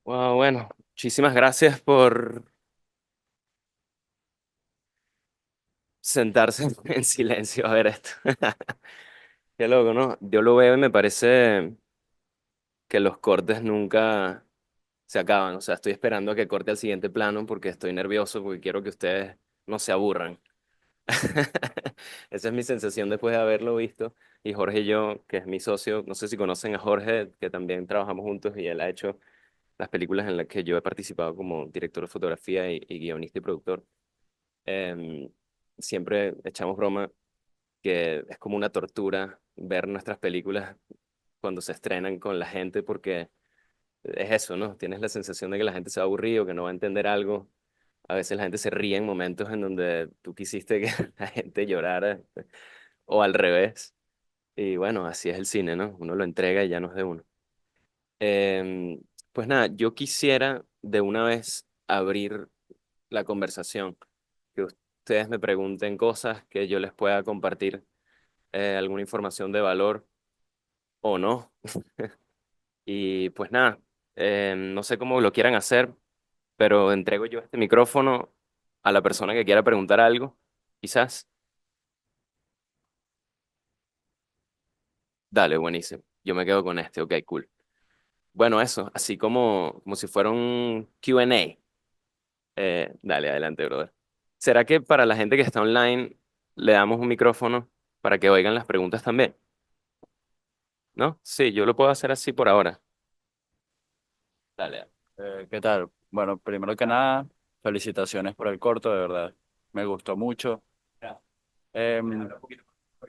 Bueno, muchísimas gracias por sentarse en silencio a ver esto. Qué loco, ¿no? Yo lo veo y me parece que los cortes nunca se acaban. O sea, estoy esperando a que corte al siguiente plano porque estoy nervioso, porque quiero que ustedes no se aburran. Esa es mi sensación después de haberlo visto. Y Jorge y yo, que es mi socio, no sé si conocen a Jorge, que también trabajamos juntos y él ha hecho las películas en las que yo he participado como director de fotografía y guionista y productor. em, Siempre echamos broma que es como una tortura ver nuestras películas cuando se estrenan con la gente porque es eso, ¿no? Tienes la sensación de que la gente se va a aburrir o que no va a entender algo. A veces la gente se ríe en momentos en donde tú quisiste que la gente llorara o al revés. Y bueno, así es el cine, ¿no? Uno lo entrega y ya no es de uno. Em, pues nada, yo quisiera de una vez abrir la conversación, que ustedes me pregunten cosas que yo les pueda compartir, alguna información de valor o no. Y pues nada, no sé cómo lo quieran hacer, pero entrego yo este micrófono a la persona que quiera preguntar algo, quizás. Dale, buenísimo. Yo me quedo con este, ok, cool. Bueno, eso, así como si fuera un Q&A. Dale, adelante, brother. ¿Será que para la gente que está online le damos un micrófono para que oigan las preguntas también? ¿No? Sí, yo lo puedo hacer así por ahora. Dale. ¿Qué tal? Bueno, primero que nada, felicitaciones por el corto, de verdad. Me gustó mucho. Em,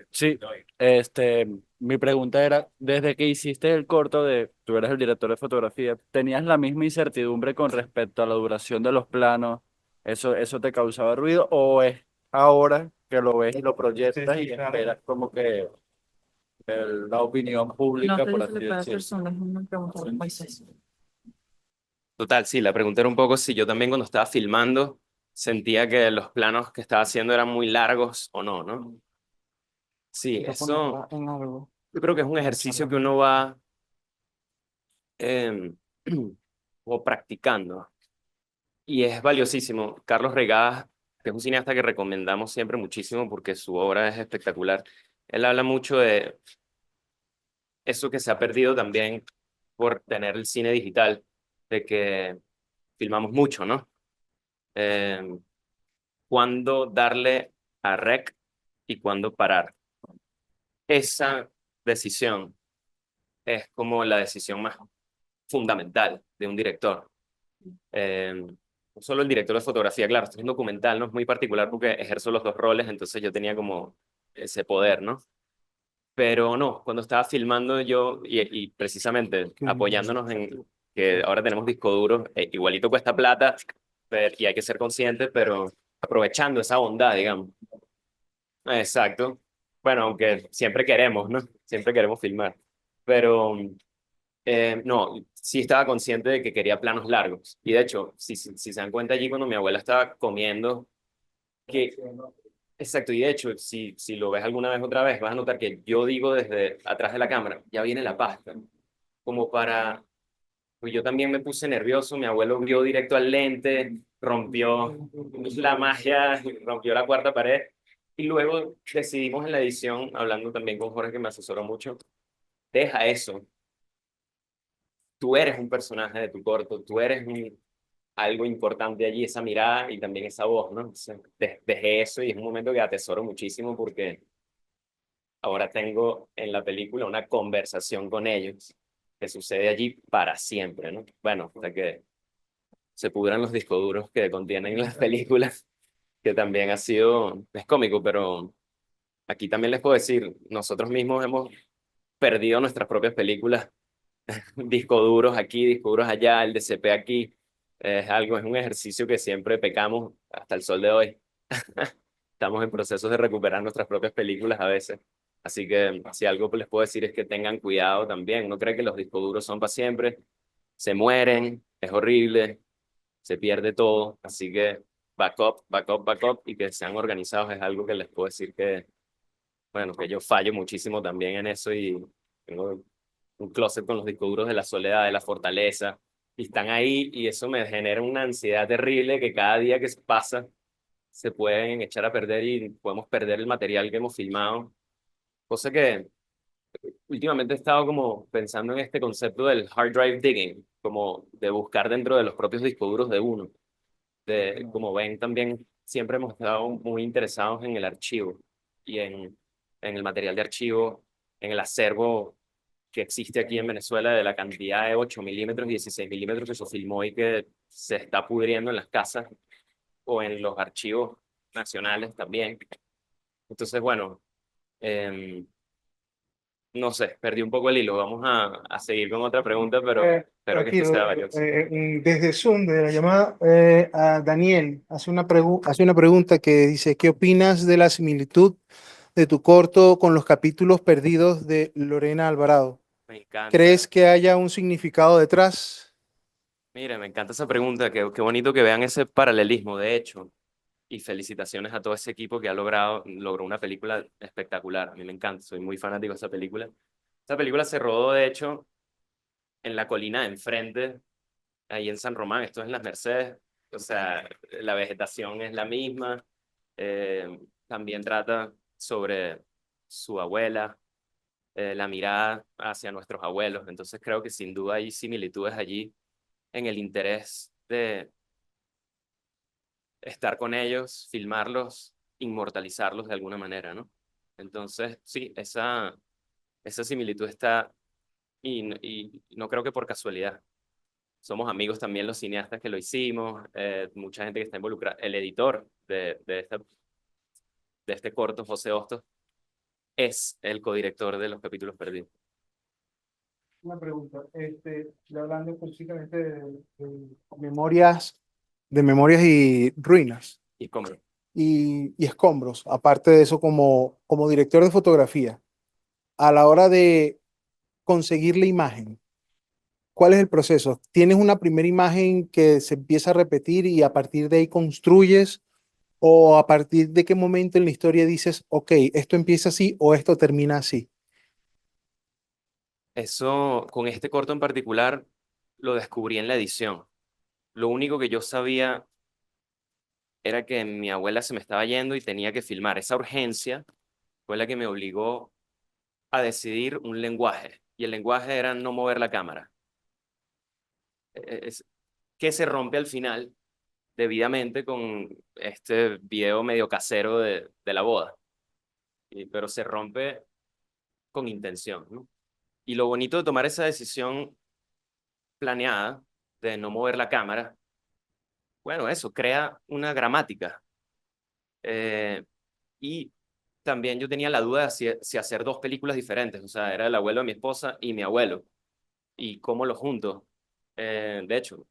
sí, mi pregunta era, desde que hiciste el corto tú eres el director de fotografía, ¿tenías la misma incertidumbre con respecto a la duración de los planos? ¿Eso te causaba ruido o es ahora que lo ves y lo proyectas y esperas como que la opinión pública, por así decirlo? Total, sí, la pregunta era un poco si yo también cuando estaba filmando sentía que los planos que estaba haciendo eran muy largos o no, ¿no? Sí, eso yo creo que es un ejercicio que uno va em, o practicando y es valiosísimo. Carlos Regadas, que es un cineasta que recomendamos siempre muchísimo porque su obra es espectacular, él habla mucho de eso que se ha perdido también por tener el cine digital, de que filmamos mucho, ¿no? Em, Cuándo darle a rec y cuándo parar. Esa decisión es como la decisión más fundamental de un director. No solo el director de fotografía, claro, esto es un documental, ¿no? Es muy particular porque ejerzo los dos roles, entonces yo tenía como ese poder, ¿no? Pero no, cuando estaba filmando yo y precisamente apoyándonos en que ahora tenemos disco duro, igualito cuesta plata y hay que ser consciente, pero aprovechando esa bondad, digamos. Exacto. Bueno, aunque siempre queremos, ¿no? Siempre queremos filmar. Pero no, sí estaba consciente de que quería planos largos. Y de hecho, si se dan cuenta allí cuando mi abuela estaba comiendo, que... Exacto, y de hecho, si lo ves alguna vez otra vez, vas a notar que yo digo desde atrás de la cámara, ya viene la pasta. Como para... Pues yo también me puse nervioso, mi abuelo vio directo al lente, rompió la magia, rompió la cuarta pared. Y luego decidimos en la edición, hablando también con Jorge, que me asesoró mucho, deja eso. Tú eres un personaje de tu corto, tú eres algo importante allí, esa mirada y también esa voz, ¿no? Entonces, dejé eso y es un momento que atesoro muchísimo porque ahora tengo en la película una conversación con ellos que sucede allí para siempre, ¿no? Bueno, hasta que se pudran los discos duros que contienen las películas, que también ha sido, es cómico, pero aquí también les puedo decir, nosotros mismos hemos perdido nuestras propias películas, discos duros aquí, discos duros allá, el DCP aquí, es un ejercicio que siempre pecamos hasta el sol de hoy. Estamos en procesos de recuperar nuestras propias películas a veces. Así que si algo les puedo decir es que tengan cuidado también. Uno cree que los discos duros son para siempre, se mueren, es horrible, se pierde todo. Así que backup, backup, backup y que sean organizados es algo que les puedo decir que, bueno, que yo fallo muchísimo también en eso y tengo un closet con los discos duros de la soledad, de la fortaleza y están ahí y eso me genera una ansiedad terrible que cada día que pasa se pueden echar a perder y podemos perder el material que hemos filmado. Cosa que últimamente he estado como pensando en este concepto del hard drive digging, como de buscar dentro de los propios discos duros de uno. Como ven, también siempre hemos estado muy interesados en el archivo y en el material de archivo, en el acervo que existe aquí en Venezuela de la cantidad de 8 milímetros y 16 milímetros que se filmó y que se está pudriendo en las casas o en los archivos nacionales también. Entonces, bueno, em, no sé, perdí un poco el hilo. Vamos a seguir con otra pregunta, pero espero que esto sea Tranquilo, valioso. desde Zoom, de la llamada, a Daniel hace una pregunta que dice, ¿qué opinas de la similitud de tu corto con los capítulos perdidos de Lorena Alvarado? Me encanta. ¿Crees que haya un significado detrás? Mira, me encanta esa pregunta. Qué bonito que vean ese paralelismo, de hecho. Y felicitaciones a todo ese equipo que logró una película espectacular. A mí me encanta, soy muy fanático de esa película. Esa película se rodó, de hecho, en la colina de enfrente, ahí en San Román, esto es en Las Mercedes. O sea, la vegetación es la misma. También trata sobre su abuela, la mirada hacia nuestros abuelos. Entonces creo que sin duda hay similitudes allí en el interés de estar con ellos, filmarlos, inmortalizarlos de alguna manera, ¿no? Entonces, sí, esa similitud está, y no creo que por casualidad. Somos amigos también los cineastas que lo hicimos, mucha gente que está involucrada. El editor de este corto, José Hostos, es el codirector de los capítulos perdidos. Una pregunta, ya hablando específicamente de memorias y ruinas Y como, y escombros, aparte de eso, como director de fotografía, a la hora de conseguir la imagen, ¿cuál es el proceso? ¿Tienes una primera imagen que se empieza a repetir y a partir de ahí construyes? ¿O a partir de qué momento en la historia dices, ok, esto empieza así o esto termina así? eso, con este corto en particular, lo descubrí en la edición. Lo único que yo sabía era que mi abuela se me estaba yendo y tenía que filmar. Esa urgencia fue la que me obligó a decidir un lenguaje. Y el lenguaje era no mover la cámara. Es que se rompe al final, debidamente, con este video medio casero de la boda. Pero se rompe con intención, ¿no? Y lo bonito de tomar esa decisión planeada, de no mover la cámara, bueno, eso crea una gramática. Eh, y también yo tenía la duda de si hacer dos películas diferentes, o sea, era el abuelo de mi esposa y mi abuelo, y cómo los junto. De hecho,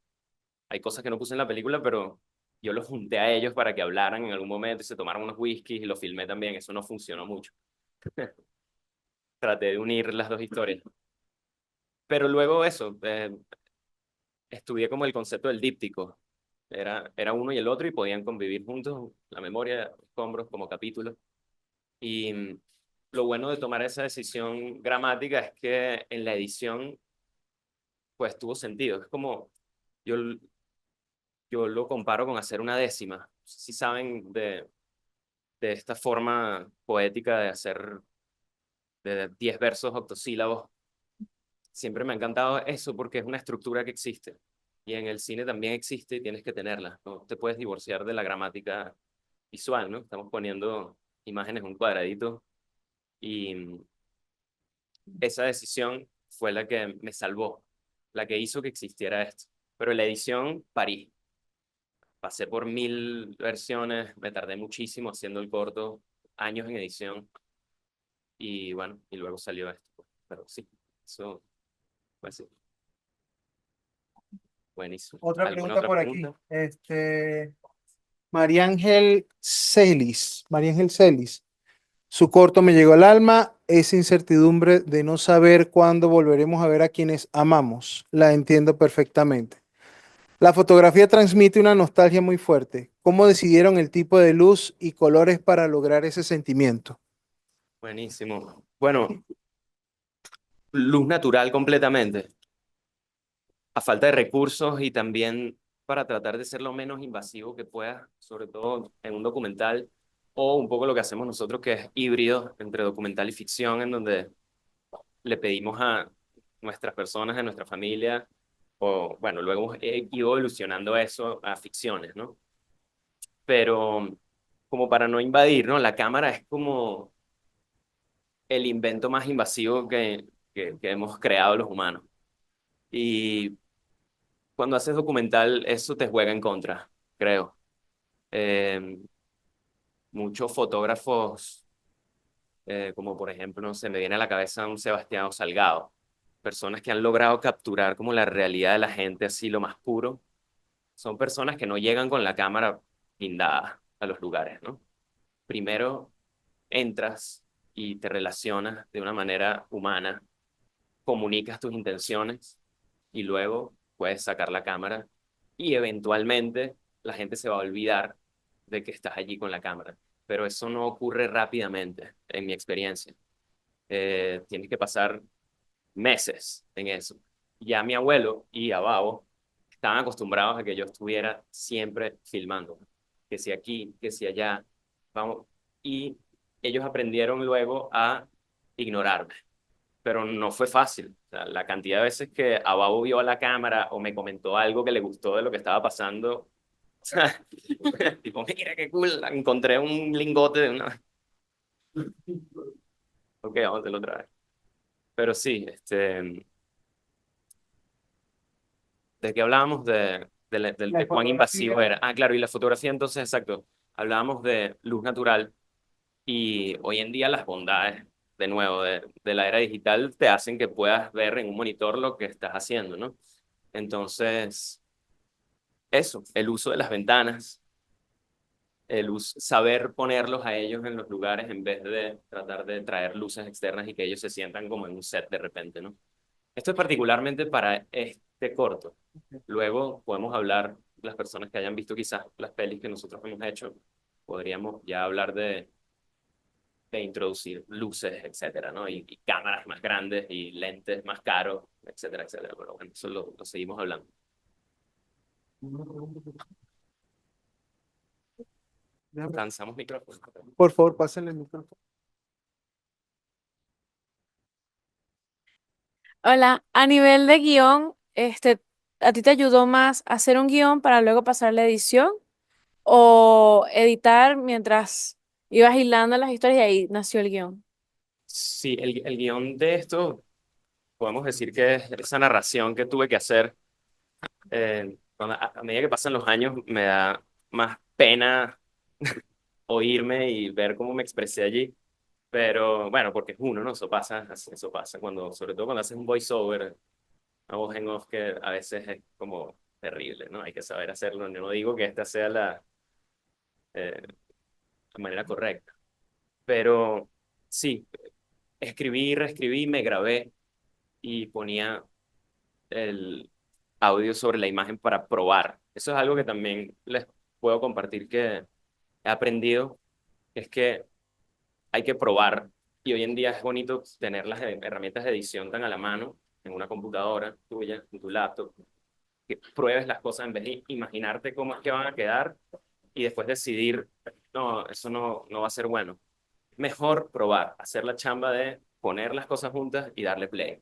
hay cosas que no puse en la película, pero yo los junté a ellos para que hablaran en algún momento y se tomaran unos whiskies y lo filmé también. Eso no funcionó mucho. Traté de unir las dos historias. Pero luego eso, estudié como el concepto del díptico. Era uno y el otro y podían convivir juntos, la memoria, escombros como capítulos. Y lo bueno de tomar esa decisión gramática es que en la edición, pues tuvo sentido. Es como, yo, yo lo comparo con hacer una décima. Si saben de esta forma poética de hacer de 10 versos octosílabos, siempre me ha encantado eso porque es una estructura que existe. Y en el cine también existe y tienes que tenerla. No te puedes divorciar de la gramática visual, ¿no? Estamos poniendo imágenes en un cuadradito y esa decisión fue la que me salvó, la que hizo que existiera esto. Pero la edición, parí. Pasé por 1000 versiones, me tardé muchísimo haciendo el corto, años en edición, y bueno, y luego salió esto, pues. Pero sí, eso fue así. Buenísimo. Otra ¿Alguna pregunta otra por aquí. pregunta? María Ángel Celis. Su corto me llegó al alma, esa incertidumbre de no saber cuándo volveremos a ver a quienes amamos. La entiendo perfectamente. La fotografía transmite una nostalgia muy fuerte. ¿Cómo decidieron el tipo de luz y colores para lograr ese sentimiento? Buenísimo. Bueno, luz natural completamente. a falta de recursos y también para tratar de ser lo menos invasivo que pueda, sobre todo en un documental, o un poco lo que hacemos nosotros, que es híbrido entre documental y ficción, en donde le pedimos a nuestras personas, a nuestra familia, o bueno, luego hemos ido evolucionando eso a ficciones, ¿no? Pero como para no invadir, ¿no? La cámara es como el invento más invasivo que hemos creado los humanos. Y cuando haces documental, eso te juega en contra, creo. Eh, Muchos fotógrafos, como por ejemplo, se me viene a la cabeza un Sebastián Salgado, personas que han logrado capturar como la realidad de la gente así lo más puro, son personas que no llegan con la cámara blindada a los lugares, ¿no? Primero entras y te relacionas de una manera humana, comunicas tus intenciones y luego puedes sacar la cámara y eventualmente la gente se va a olvidar de que estás allí con la cámara. Pero eso no ocurre rápidamente, en mi experiencia. Tienes que pasar meses en eso. Ya mi abuelo y Abao estaban acostumbrados a que yo estuviera siempre filmando, que si aquí, que si allá, vamos, y ellos aprendieron luego a ignorarme, pero no fue fácil. O sea, la cantidad de veces que Abao vio a la cámara o me comentó algo que le gustó de lo que estaba pasando, o sea, tipo, mira qué cool, encontré un lingote de una... Ok, vamos a hacerlo otra vez. Pero sí, ¿de qué hablábamos? La De cuán invasivo fotografía. era. Ah, claro, y la fotografía entonces, exacto. Hablábamos de luz natural y hoy en día las bondades, de nuevo, de la era digital te hacen que puedas ver en un monitor lo que estás haciendo, ¿no? Entonces, eso, el uso de las ventanas, saber ponerlos a ellos en los lugares en vez de tratar de traer luces externas y que ellos se sientan como en un set de repente, ¿no? Esto es particularmente para este corto. Luego podemos hablar, las personas que hayan visto quizás las pelis que nosotros hemos hecho, podríamos ya hablar de introducir luces, etcétera, ¿no? Y cámaras más grandes y lentes más caros, etcétera, etcétera. Pero bueno, eso lo seguimos hablando. Lanzamos micrófonos. Por favor, pásenle el micrófono. Hola, a nivel de guión, ¿a ti te ayudó más hacer un guión para luego pasar la edición o editar mientras ibas hilando las historias y ahí nació el guión? Sí, el guión de esto, podemos decir que es esa narración que tuve que hacer. A medida que pasan los años, me da más pena oírme y ver cómo me expresé allí. Pero bueno, porque es uno, ¿no? Eso pasa cuando, sobre todo cuando haces un voiceover, una voz en off que a veces es como terrible, ¿no? Hay que saber hacerlo. Yo no digo que esta sea la manera correcta, pero sí, escribí, reescribí, me grabé y ponía el audio sobre la imagen para probar. Eso es algo que también les puedo compartir que he aprendido, es que hay que probar. Y hoy en día es bonito tener las herramientas de edición tan a la mano en una computadora tuya, en tu laptop, que pruebes las cosas en vez de imaginarte cómo es que van a quedar y después decidir, no, eso no va a ser bueno. Mejor probar, hacer la chamba de poner las cosas juntas y darle play.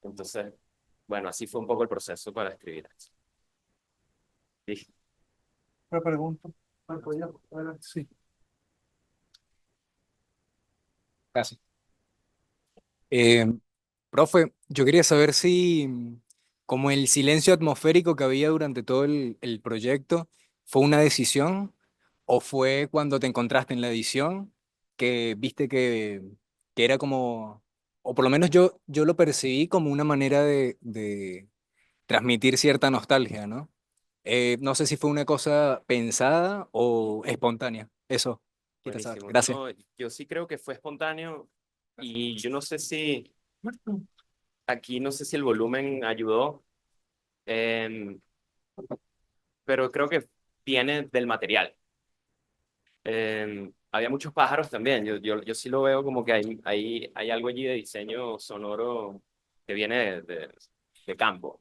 Entonces, bueno, así fue un poco el proceso para escribir. Sí. Me pregunto. Sí. Casi. Eh, Profe, yo quería saber si como el silencio atmosférico que había durante todo el proyecto fue una decisión o fue cuando te encontraste en la edición que viste que era como, o por lo menos yo lo percibí como una manera de transmitir cierta nostalgia, ¿no? No sé si fue una cosa pensada o espontánea. Eso, quiero saber. Buenísimo. Gracias. No, yo sí creo que fue espontáneo y yo no sé si aquí, no sé si el volumen ayudó, em, pero creo que viene del material. Había muchos pájaros también. Yo sí lo veo como que hay algo allí de diseño sonoro que viene de campo.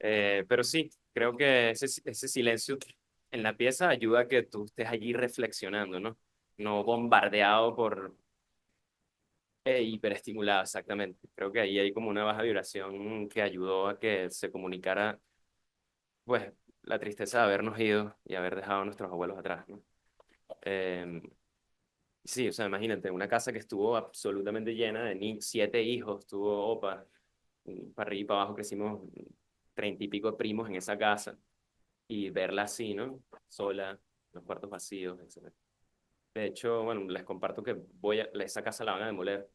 Pero sí, creo que ese silencio en la pieza ayuda a que tú estés allí reflexionando, ¿no? No bombardeado por hiperestimulado, exactamente. Creo que ahí hay como una baja vibración que ayudó a que se comunicara, pues, la tristeza de habernos ido y haber dejado a nuestros abuelos atrás, ¿no? Eh, sí, o sea, imagínate, una casa que estuvo absolutamente llena de 7 hijos, tuvo opa, para arriba y para abajo crecimos 30 y pico de primos en esa casa y verla así, ¿no? Sola, los cuartos vacíos, etc. De hecho, bueno, les comparto que esa casa la van a demoler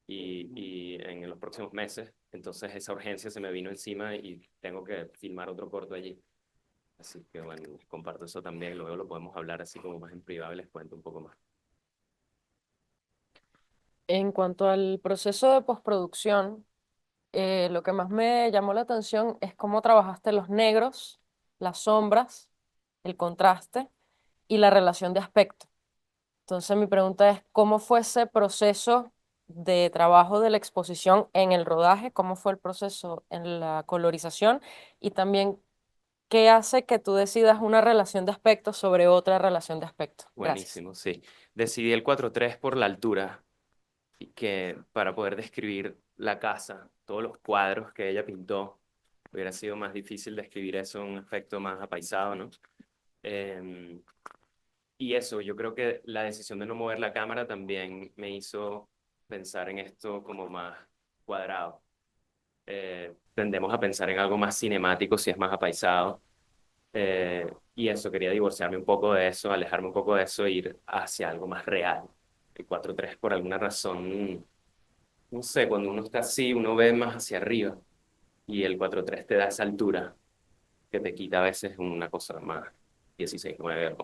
y en los próximos meses, entonces esa urgencia se me vino encima y tengo que filmar otro corto allí. Así que bueno, les comparto eso también, luego lo podemos hablar así como más en privado y les cuento un poco más. En cuanto al proceso de postproducción, lo que más me llamó la atención es cómo trabajaste los negros, las sombras, el contraste y la relación de aspecto. Entonces mi pregunta es, ¿cómo fue ese proceso de trabajo de la exposición en el rodaje? ¿Cómo fue el proceso en la colorización? Y también, ¿qué hace que tú decidas una relación de aspecto sobre otra relación de aspecto? Gracias. Buenísimo, sí. Decidí el 4:3 por la altura, y que para poder describir la casa, todos los cuadros que ella pintó, hubiera sido más difícil describir eso en un efecto más apaisado, ¿no? Em, y eso, yo creo que la decisión de no mover la cámara también me hizo pensar en esto como más cuadrado. Tendemos a pensar en algo más cinemático si es más apaisado. Y eso, quería divorciarme un poco de eso, alejarme un poco de eso e ir hacia algo más real. El 4:3 por alguna razón, no sé, cuando uno está así, uno ve más hacia arriba y el 4:3 te da esa altura que te quita a veces una cosa más 16:9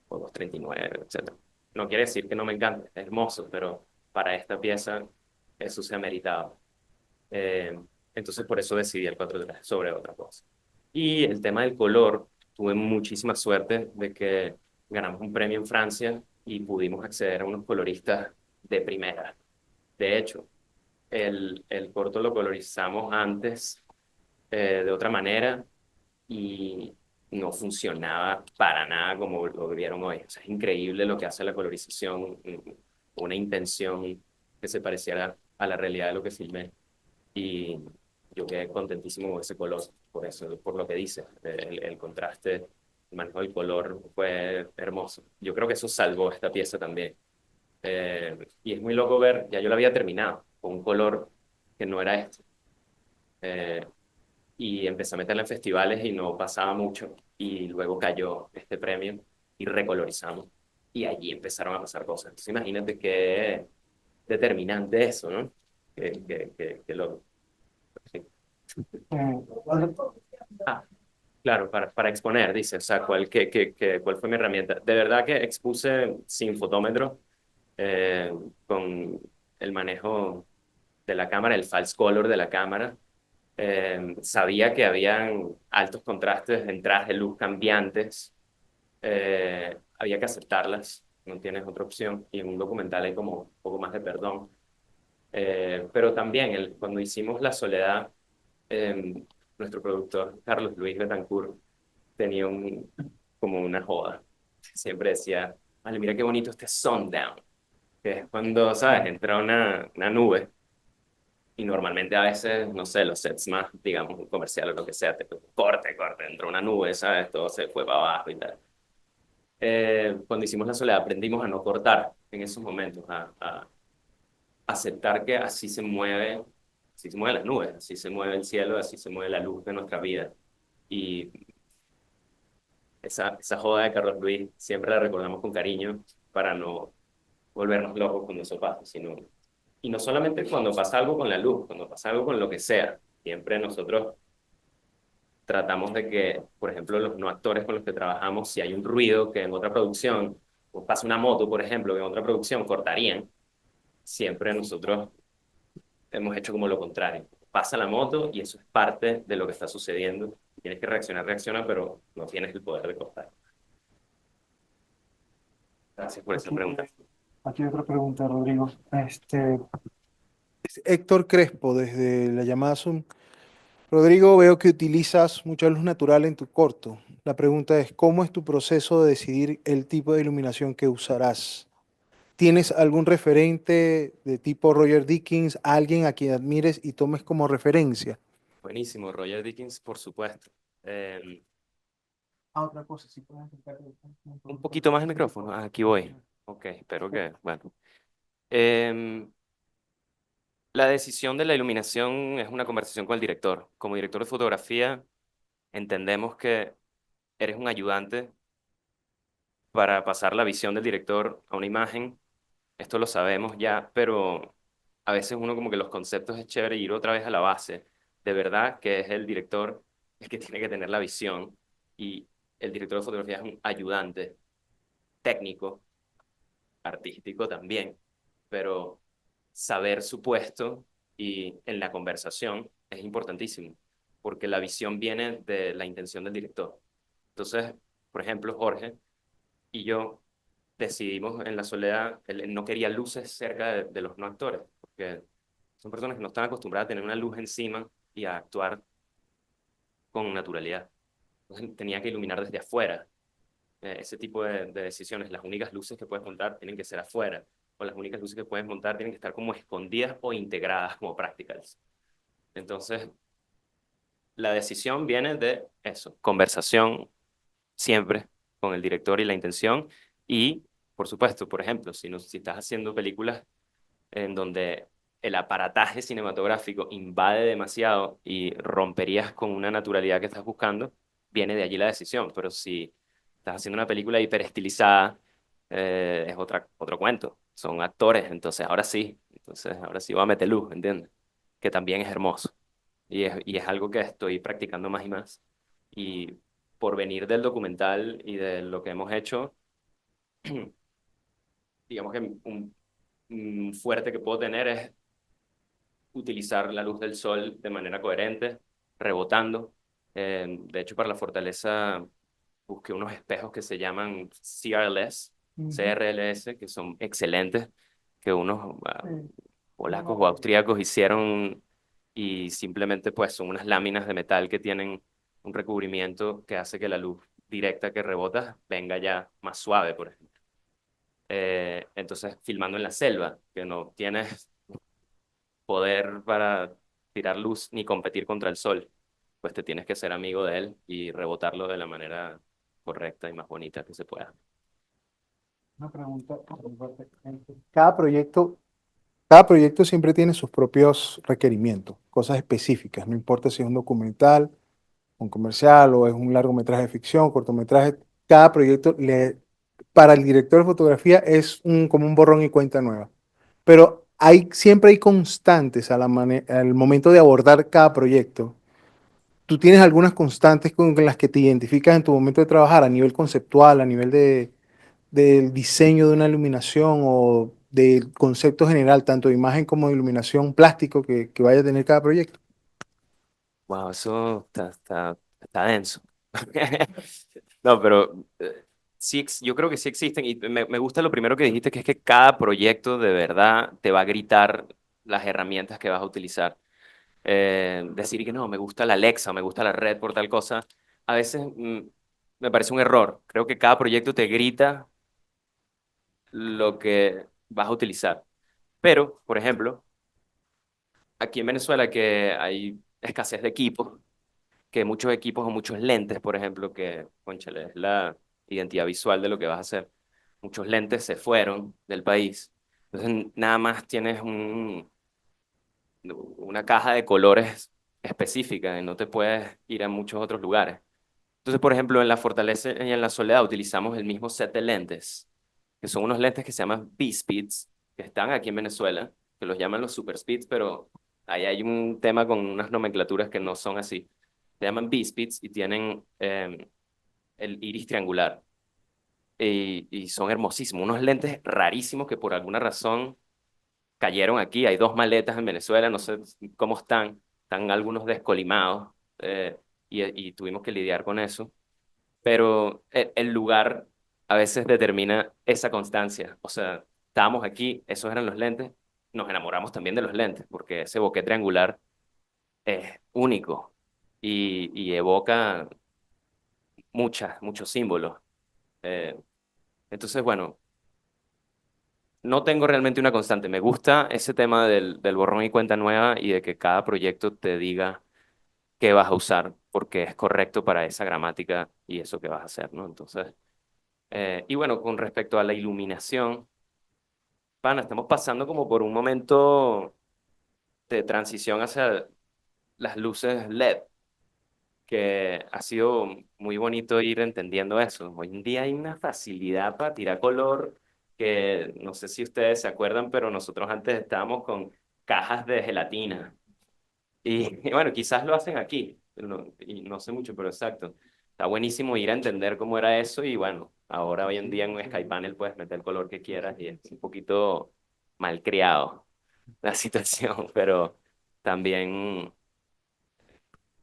o 2:39, etcétera. No quiere decir que no me encante, es hermoso, pero para esta pieza eso se ha meritado. Eh, entonces por eso decidí el 4:3 sobre otra cosa. Y el tema del color, tuve muchísima suerte de que ganamos un premio en Francia y pudimos acceder a unos coloristas de primera. De hecho, el corto lo colorizamos antes de otra manera y no funcionaba para nada como lo vieron hoy. O sea, es increíble lo que hace la colorización, una intención que se pareciera a la realidad de lo que filmé. Y yo quedé contentísimo con ese color, por eso, por lo que dice, el contraste, el manejo del color fue hermoso. Yo creo que eso salvó esta pieza también. Y es muy loco ver, ya yo la había terminado, con un color que no era este. Eh, y empecé a meterla en festivales y no pasaba mucho. Y luego cayó este premio y recolorizamos. Y allí empezaron a pasar cosas. Entonces imagínate qué determinante eso, ¿no? Que lo... sí. Ah, claro, para exponer, dice, o sea, ¿cuál fue mi herramienta? De verdad que expuse sin fotómetro, con el manejo de la cámara, el false color de la cámara. Sabía que habían altos contrastes, entradas de luz cambiantes. Había que aceptarlas, no tienes otra opción. Y en un documental hay como un poco más de perdón. Pero también cuando hicimos La Soledad, nuestro productor, Carlos Luis Betancourt, tenía como una joda. Siempre decía, vale, mira qué bonito este sundown, que es cuando, ¿sabes? Entra una nube y normalmente a veces, no sé, los sets más, digamos, un comercial o lo que sea, corte, entró una nube, ¿sabes? Todo se fue para abajo y tal. Cuando hicimos La Soledad aprendimos a no cortar en esos momentos, a aceptar que así se mueven las nubes, así se mueve el cielo, así se mueve la luz de nuestra vida. Y esa joda de Carlos Luis siempre la recordamos con cariño para no volvernos locos cuando eso pasa, y no solamente cuando pasa algo con la luz, cuando pasa algo con lo que sea. Siempre nosotros tratamos de que, por ejemplo, los no actores con los que trabajamos, si hay un ruido que en otra producción, o pasa una moto, por ejemplo, que en otra producción cortarían, siempre nosotros hemos hecho como lo contrario. Pasa la moto y eso es parte de lo que está sucediendo. Tienes que reaccionar, reacciona, pero no tienes el poder de cortar. Gracias por esa pregunta. Aquí hay otra pregunta, Rodrigo. Héctor Crespo, desde la llamada Zoom. Rodrigo, veo que utilizas mucha luz natural en tu corto. La pregunta es, ¿cómo es tu proceso de decidir el tipo de iluminación que usarás? ¿Tienes algún referente de tipo Roger Dickens, alguien a quien admires y tomes como referencia? Buenísimo, Roger Dickens, por supuesto. Em, Otra cosa, si puedes acercarte un poquito más el micrófono. Ah, aquí voy. Ok, espero que, bueno. Em, la decisión de la iluminación es una conversación con el director. Como director de fotografía, entendemos que eres un ayudante para pasar la visión del director a una imagen. Esto lo sabemos ya, pero a veces uno como que los conceptos es chévere ir otra vez a la base. De verdad que es el director el que tiene que tener la visión y el director de fotografía es un ayudante técnico, artístico también, pero saber su puesto y en la conversación es importantísimo, porque la visión viene de la intención del director. Entonces, por ejemplo, Jorge y yo decidimos en La Soledad, él no quería luces cerca de los no actores, porque son personas que no están acostumbradas a tener una luz encima y a actuar con naturalidad. Entonces tenía que iluminar desde afuera. Ese tipo de decisiones, las únicas luces que puedes montar tienen que ser afuera, o las únicas luces que puedes montar tienen que estar como escondidas o integradas como practicals. Entonces, la decisión viene de eso, conversación siempre con el director y la intención, y, por supuesto, por ejemplo, si estás haciendo películas en donde el aparataje cinematográfico invade demasiado y romperías con una naturalidad que estás buscando, viene de allí la decisión. Pero si estás haciendo una película hiperestilizada, es otro cuento. Son actores, entonces ahora sí voy a meter luz, ¿entiendes? Que también es hermoso. Y es algo que estoy practicando más y más. Y por venir del documental y de lo que hemos hecho, digamos que un fuerte que puedo tener es utilizar la luz del sol de manera coherente, rebotando. De hecho, para la fortaleza busqué unos espejos que se llaman CRLS, Ujú. CRLS, que son excelentes, que unos Sí. polacos o austríacos hicieron y simplemente pues son unas láminas de metal que tienen un recubrimiento que hace que la luz directa que rebota venga ya más suave, por ejemplo. Entonces, filmando en la selva, que no tienes poder para tirar luz ni competir contra el sol, pues te tienes que ser amigo de él y rebotarlo de la manera correcta y más bonita que se pueda. Una pregunta. Cada proyecto, cada proyecto siempre tiene sus propios requerimientos, cosas específicas, no importa si es un documental, un comercial o es un largometraje de ficción, cortometraje, cada proyecto para el director de fotografía es como un borrón y cuenta nueva. Pero siempre hay constantes al momento de abordar cada proyecto. ¿Tú tienes algunas constantes con las que te identificas en tu momento de trabajar a nivel conceptual, a nivel del diseño de una iluminación o del concepto general, tanto de imagen como de iluminación plástico que vaya a tener cada proyecto? Wow, eso está denso. No, pero sí, yo creo que sí existen y me gusta lo primero que dijiste, que es que cada proyecto de verdad te va a gritar las herramientas que vas a utilizar. Decir que no, me gusta la Alexa, me gusta la red por tal cosa, a veces me parece un error. Creo que cada proyecto te grita lo que vas a utilizar. Pero, por ejemplo, aquí en Venezuela que hay escasez de equipos, que muchos equipos o muchos lentes, por ejemplo, que, cónchale, es la identidad visual de lo que vas a hacer. Muchos lentes se fueron del país. Entonces, nada más tienes una caja de colores específica y no te puedes ir a muchos otros lugares. Entonces, por ejemplo, en la Fortaleza y en la Soledad utilizamos el mismo set de lentes, que son unos lentes que se llaman B-Speeds, que están aquí en Venezuela, que los llaman los Super Speeds, pero ahí hay un tema con unas nomenclaturas que no son así. Se llaman B-Speeds y tienen el iris triangular. Y son hermosísimos, unos lentes rarísimos que por alguna razón cayeron aquí. Hay dos maletas en Venezuela, no sé cómo están algunos descolimados y tuvimos que lidiar con eso. Pero el lugar a veces determina esa constancia. O sea, estábamos aquí, esos eran los lentes, nos enamoramos también de los lentes, porque ese bokeh triangular es único. y evoca muchos símbolos. Eh, entonces, bueno, no tengo realmente una constante. Me gusta ese tema del borrón y cuenta nueva y de que cada proyecto te diga qué vas a usar, porque es correcto para esa gramática y eso que vas a hacer, ¿no? Entonces, y bueno, con respecto a la iluminación, pana, estamos pasando como por un momento de transición hacia las luces LED, que ha sido muy bonito ir entendiendo eso. Hoy en día hay una facilidad para tirar color que no sé si ustedes se acuerdan, pero nosotros antes estábamos con cajas de gelatina. Y bueno, quizás lo hacen aquí, pero y no sé mucho, pero exacto. Está buenísimo ir a entender cómo era eso y bueno, ahora hoy en día en un SkyPanel puedes meter el color que quieras y es un poquito malcriado la situación, pero también,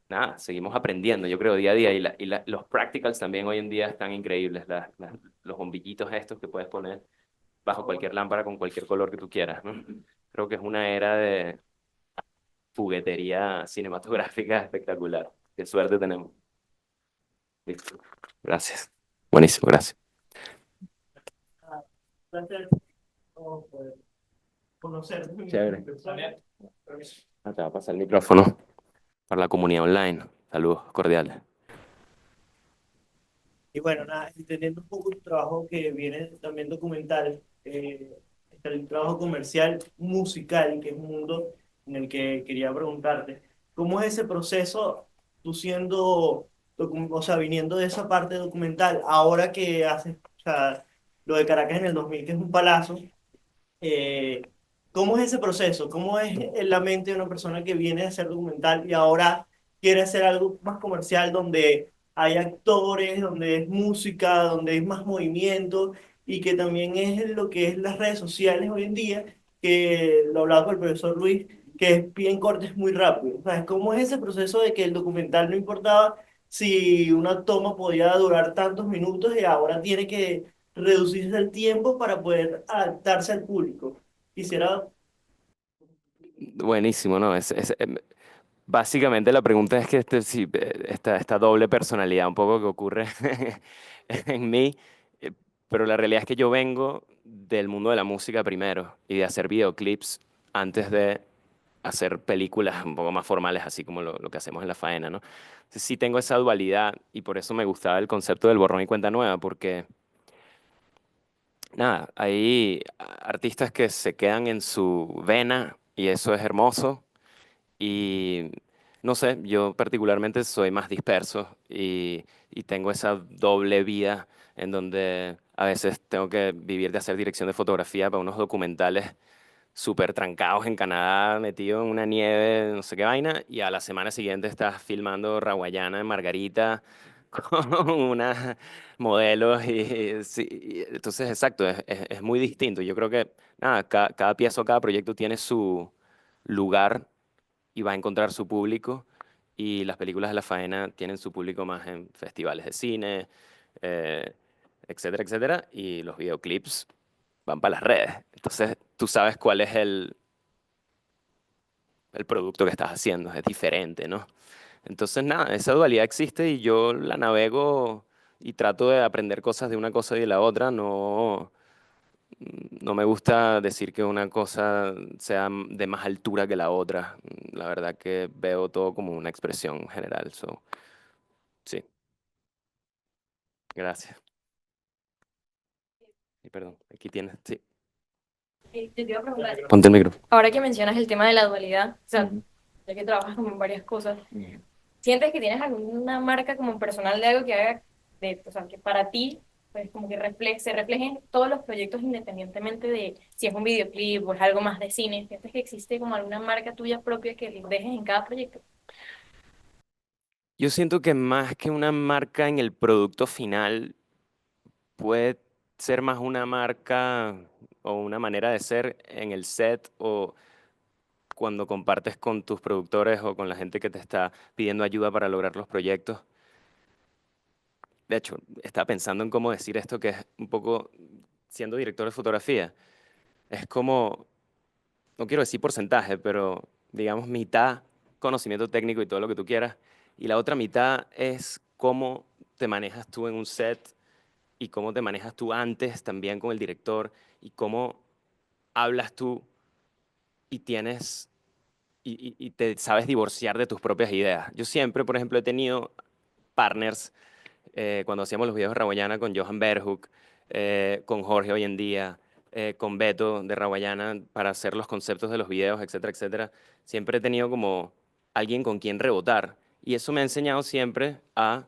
nada, seguimos aprendiendo, yo creo, día a día los practicals también hoy en día están increíbles, los bombillitos estos que puedes poner bajo cualquier lámpara con cualquier color que tú quieras, ¿no? Creo que es una era de juguetería cinematográfica espectacular. Qué suerte tenemos. Listo. Gracias. Buenísimo, gracias. Placer poder conocerte en Chévere. persona. Te va a pasar el micrófono para la comunidad online. Saludos cordiales. Y bueno, nada, entendiendo un poco tu trabajo que viene también documental, está el trabajo comercial musical, que es un mundo en el que quería preguntarte, ¿cómo es ese proceso, tú siendo, o sea, viniendo de esa parte documental, ahora que haces, o sea, lo de Caracas en el 2000, que es un palazo? eh, ¿Cómo es ese proceso? ¿Cómo es en la mente de una persona que viene a hacer documental y ahora quiere hacer algo más comercial donde hay actores, donde es música, donde hay más movimiento y que también es lo que es las redes sociales hoy en día, que lo hablaba con el profesor Luis, que es bien corto, es muy rápido? ¿Sabes? ¿Cómo es ese proceso de que el documental no importaba si una toma podía durar tantos minutos y ahora tiene que reducirse el tiempo para poder adaptarse al público? Quisiera. Buenísimo, ¿no? Básicamente la pregunta es que sí, esta doble personalidad un poco que ocurre en mí, eh, pero la realidad es que yo vengo del mundo de la música primero y de hacer videoclips antes de hacer películas un poco más formales, así como lo que hacemos en La Faena, ¿no? Entonces, sí tengo esa dualidad y por eso me gustaba el concepto del borrón y cuenta nueva, porque nada, hay artistas que se quedan en su vena y eso es hermoso y no sé, yo particularmente soy más disperso y tengo esa doble vida en donde a veces tengo que vivir de hacer dirección de fotografía para unos documentales súper trancados en Canadá, metido en una nieve, no sé qué vaina, y a la semana siguiente estás filmando Raguayana en Margarita con unas modelos y, sí, entonces exacto, es muy distinto. Yo creo que nada, cada pieza o cada proyecto tiene su lugar y va a encontrar su público. Y las películas de La Faena tienen su público más en festivales de cine, eh, etcétera, etcétera. Y los videoclips van para las redes. Entonces tú sabes cuál es el producto que estás haciendo, es diferente, ¿no? Entonces nada, esa dualidad existe y yo la navego y trato de aprender cosas de una cosa y de la otra. No, no me gusta decir que una cosa sea de más altura que la otra. La verdad que veo todo como una expresión general. So, sí, gracias. Y perdón, aquí tienes, sí. Te iba a preguntar, Ponte el micro. ahora que mencionas el tema de la dualidad, o sea, Ujú. ya que trabajas como en varias cosas, ¿sientes que tienes alguna marca como personal de algo que haga, o sea, que para ti, pues como que se refleje en todos los proyectos independientemente de si es un videoclip o es algo más de cine? ¿Sientes que existe como alguna marca tuya propia que dejes en cada proyecto? Yo siento que más que una marca en el producto final, puede ser más una marca o una manera de ser en el set o cuando compartes con tus productores o con la gente que te está pidiendo ayuda para lograr los proyectos. De hecho, estaba pensando en cómo decir esto, que es un poco, siendo director de fotografía, es como, no quiero decir porcentaje, pero digamos mitad conocimiento técnico y todo lo que tú quieras, y la otra mitad es cómo te manejas tú en un set y cómo te manejas tú antes también con el director y cómo hablas tú y tienes y te sabes divorciar de tus propias ideas. Yo siempre, por ejemplo, he tenido partners cuando hacíamos los videos de Rawayana con Johan Berhook, con Jorge hoy en día, con Beto de Rawayana para hacer los conceptos de los videos, etcétera, etcétera. Siempre he tenido como alguien con quien rebotar y eso me ha enseñado siempre a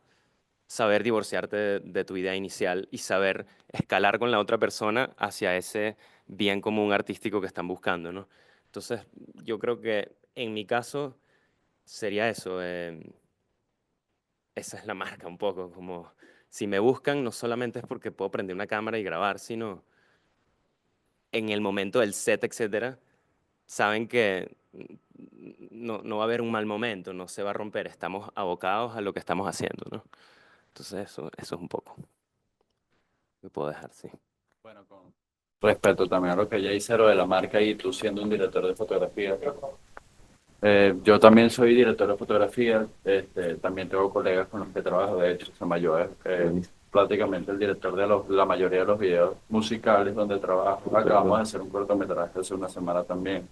saber divorciarte de tu idea inicial y saber escalar con la otra persona hacia ese bien común artístico que están buscando, ¿no? Entonces, yo creo que en mi caso sería eso. Esa es la marca un poco, como si me buscan no solamente es porque puedo prender una cámara y grabar, sino en el momento del set, etcétera, saben que no va a haber un mal momento, no se va a romper, estamos abocados a lo que estamos haciendo, ¿no? Entonces eso es un poco. Me puedo dejar, sí. Bueno, con respecto también a lo que ya hice lo de la marca y tú siendo un director de fotografía, yo también soy director de fotografía, también tengo colegas con los que trabajo, de hecho, Samayo es prácticamente el director de la mayoría de los videos musicales donde trabajo. Acabamos de hacer un cortometraje hace una semana también.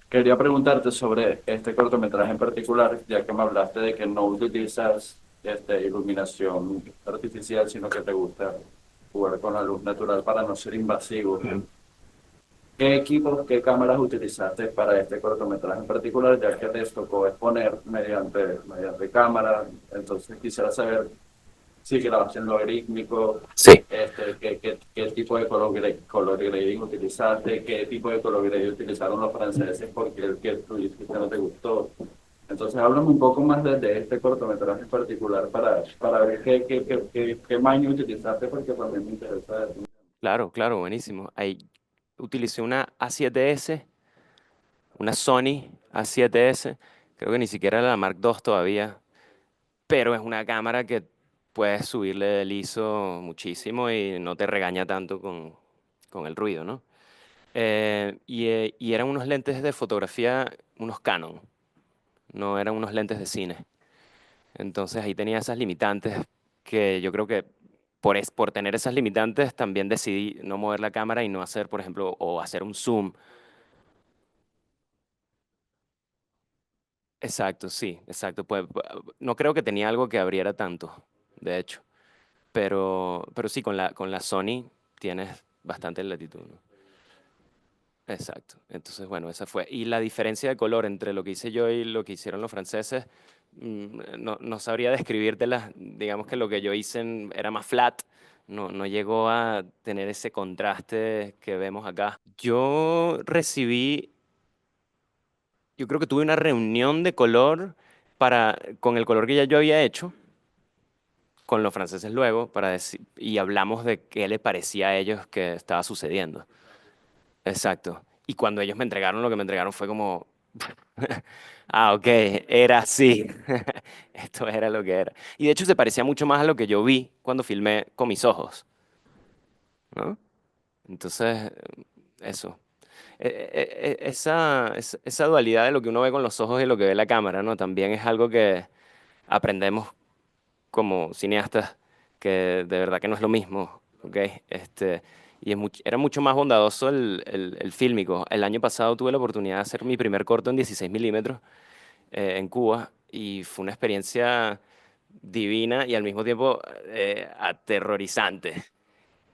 Quería preguntarte sobre este cortometraje en particular, ya que me hablaste de que no utilizas iluminación artificial, sino que te gusta jugar con la luz natural para no ser invasivo. ¿Qué equipos, qué cámaras utilizaste para este cortometraje en particular, ya que te tocó exponer mediante cámara? Entonces quisiera saber si grabaste en logarítmico, Sí. qué tipo de color grading utilizaste, qué tipo de color grading utilizaron los franceses, porque el que tú dijiste no te gustó. Entonces háblame un poco más de este cortometraje en particular para ver qué maño utilizaste, porque también me interesa eso. Claro, buenísimo. Ahí utilicé una A7S, una Sony A7S, creo que ni siquiera era la Mark II todavía, pero es una cámara que puedes subirle el ISO muchísimo y no te regaña tanto con el ruido, ¿no? Y eran unos lentes de fotografía, unos Canon, no eran unos lentes de cine. Entonces ahí tenía esas limitantes que yo creo que por tener esas limitantes también decidí no mover la cámara y no hacer, por ejemplo, o hacer un zoom. Exacto, sí, exacto. Pues no creo que tenía algo que abriera tanto, de hecho. Pero sí, con la Sony tienes bastante latitud, ¿no? Exacto. Entonces, bueno, esa fue. Y la diferencia de color entre lo que hice yo y lo que hicieron los franceses, no sabría describírtela. Digamos que lo que yo hice era más flat, no llegó a tener ese contraste que vemos acá. Yo creo que tuve una reunión de color con el color que ya yo había hecho, con los franceses luego, para decir, y hablamos de qué le parecía a ellos que estaba sucediendo. Exacto. Y cuando ellos me entregaron lo que me entregaron fue como, ah, ok, era así. Esto era lo que era. Y de hecho se parecía mucho más a lo que yo vi cuando filmé con mis ojos, ¿no? Entonces, eso. Esa dualidad de lo que uno ve con los ojos y lo que ve la cámara, ¿no? También es algo que aprendemos como cineastas, que de verdad que no es lo mismo, ¿ok? Y era mucho más bondadoso el fílmico. El año pasado tuve la oportunidad de hacer mi primer corto en 16 milímetros en Cuba y fue una experiencia divina y al mismo tiempo aterrorizante.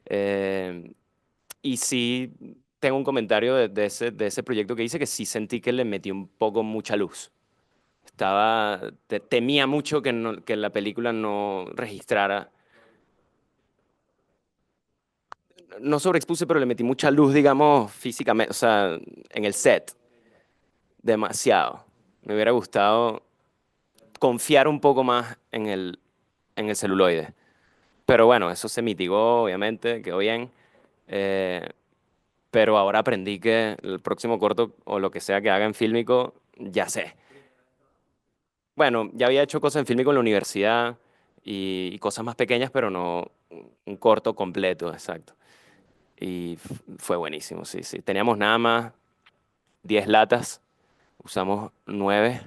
Eh, y sí, tengo un comentario de ese proyecto que hice que sí sentí que le metí un poco mucha luz. Temía mucho que la película no registrara. No sobreexpuse, pero le metí mucha luz, digamos, físicamente, o sea, en el set. Demasiado. Me hubiera gustado confiar un poco más en el celuloide. Pero bueno, eso se mitigó, obviamente, quedó bien. Eh, pero ahora aprendí que el próximo corto o lo que sea que haga en fílmico, ya sé. Bueno, ya había hecho cosas en fílmico en la universidad y cosas más pequeñas, pero no un corto completo, exacto. Y fue buenísimo, sí, sí. Teníamos nada más 10 latas, usamos 9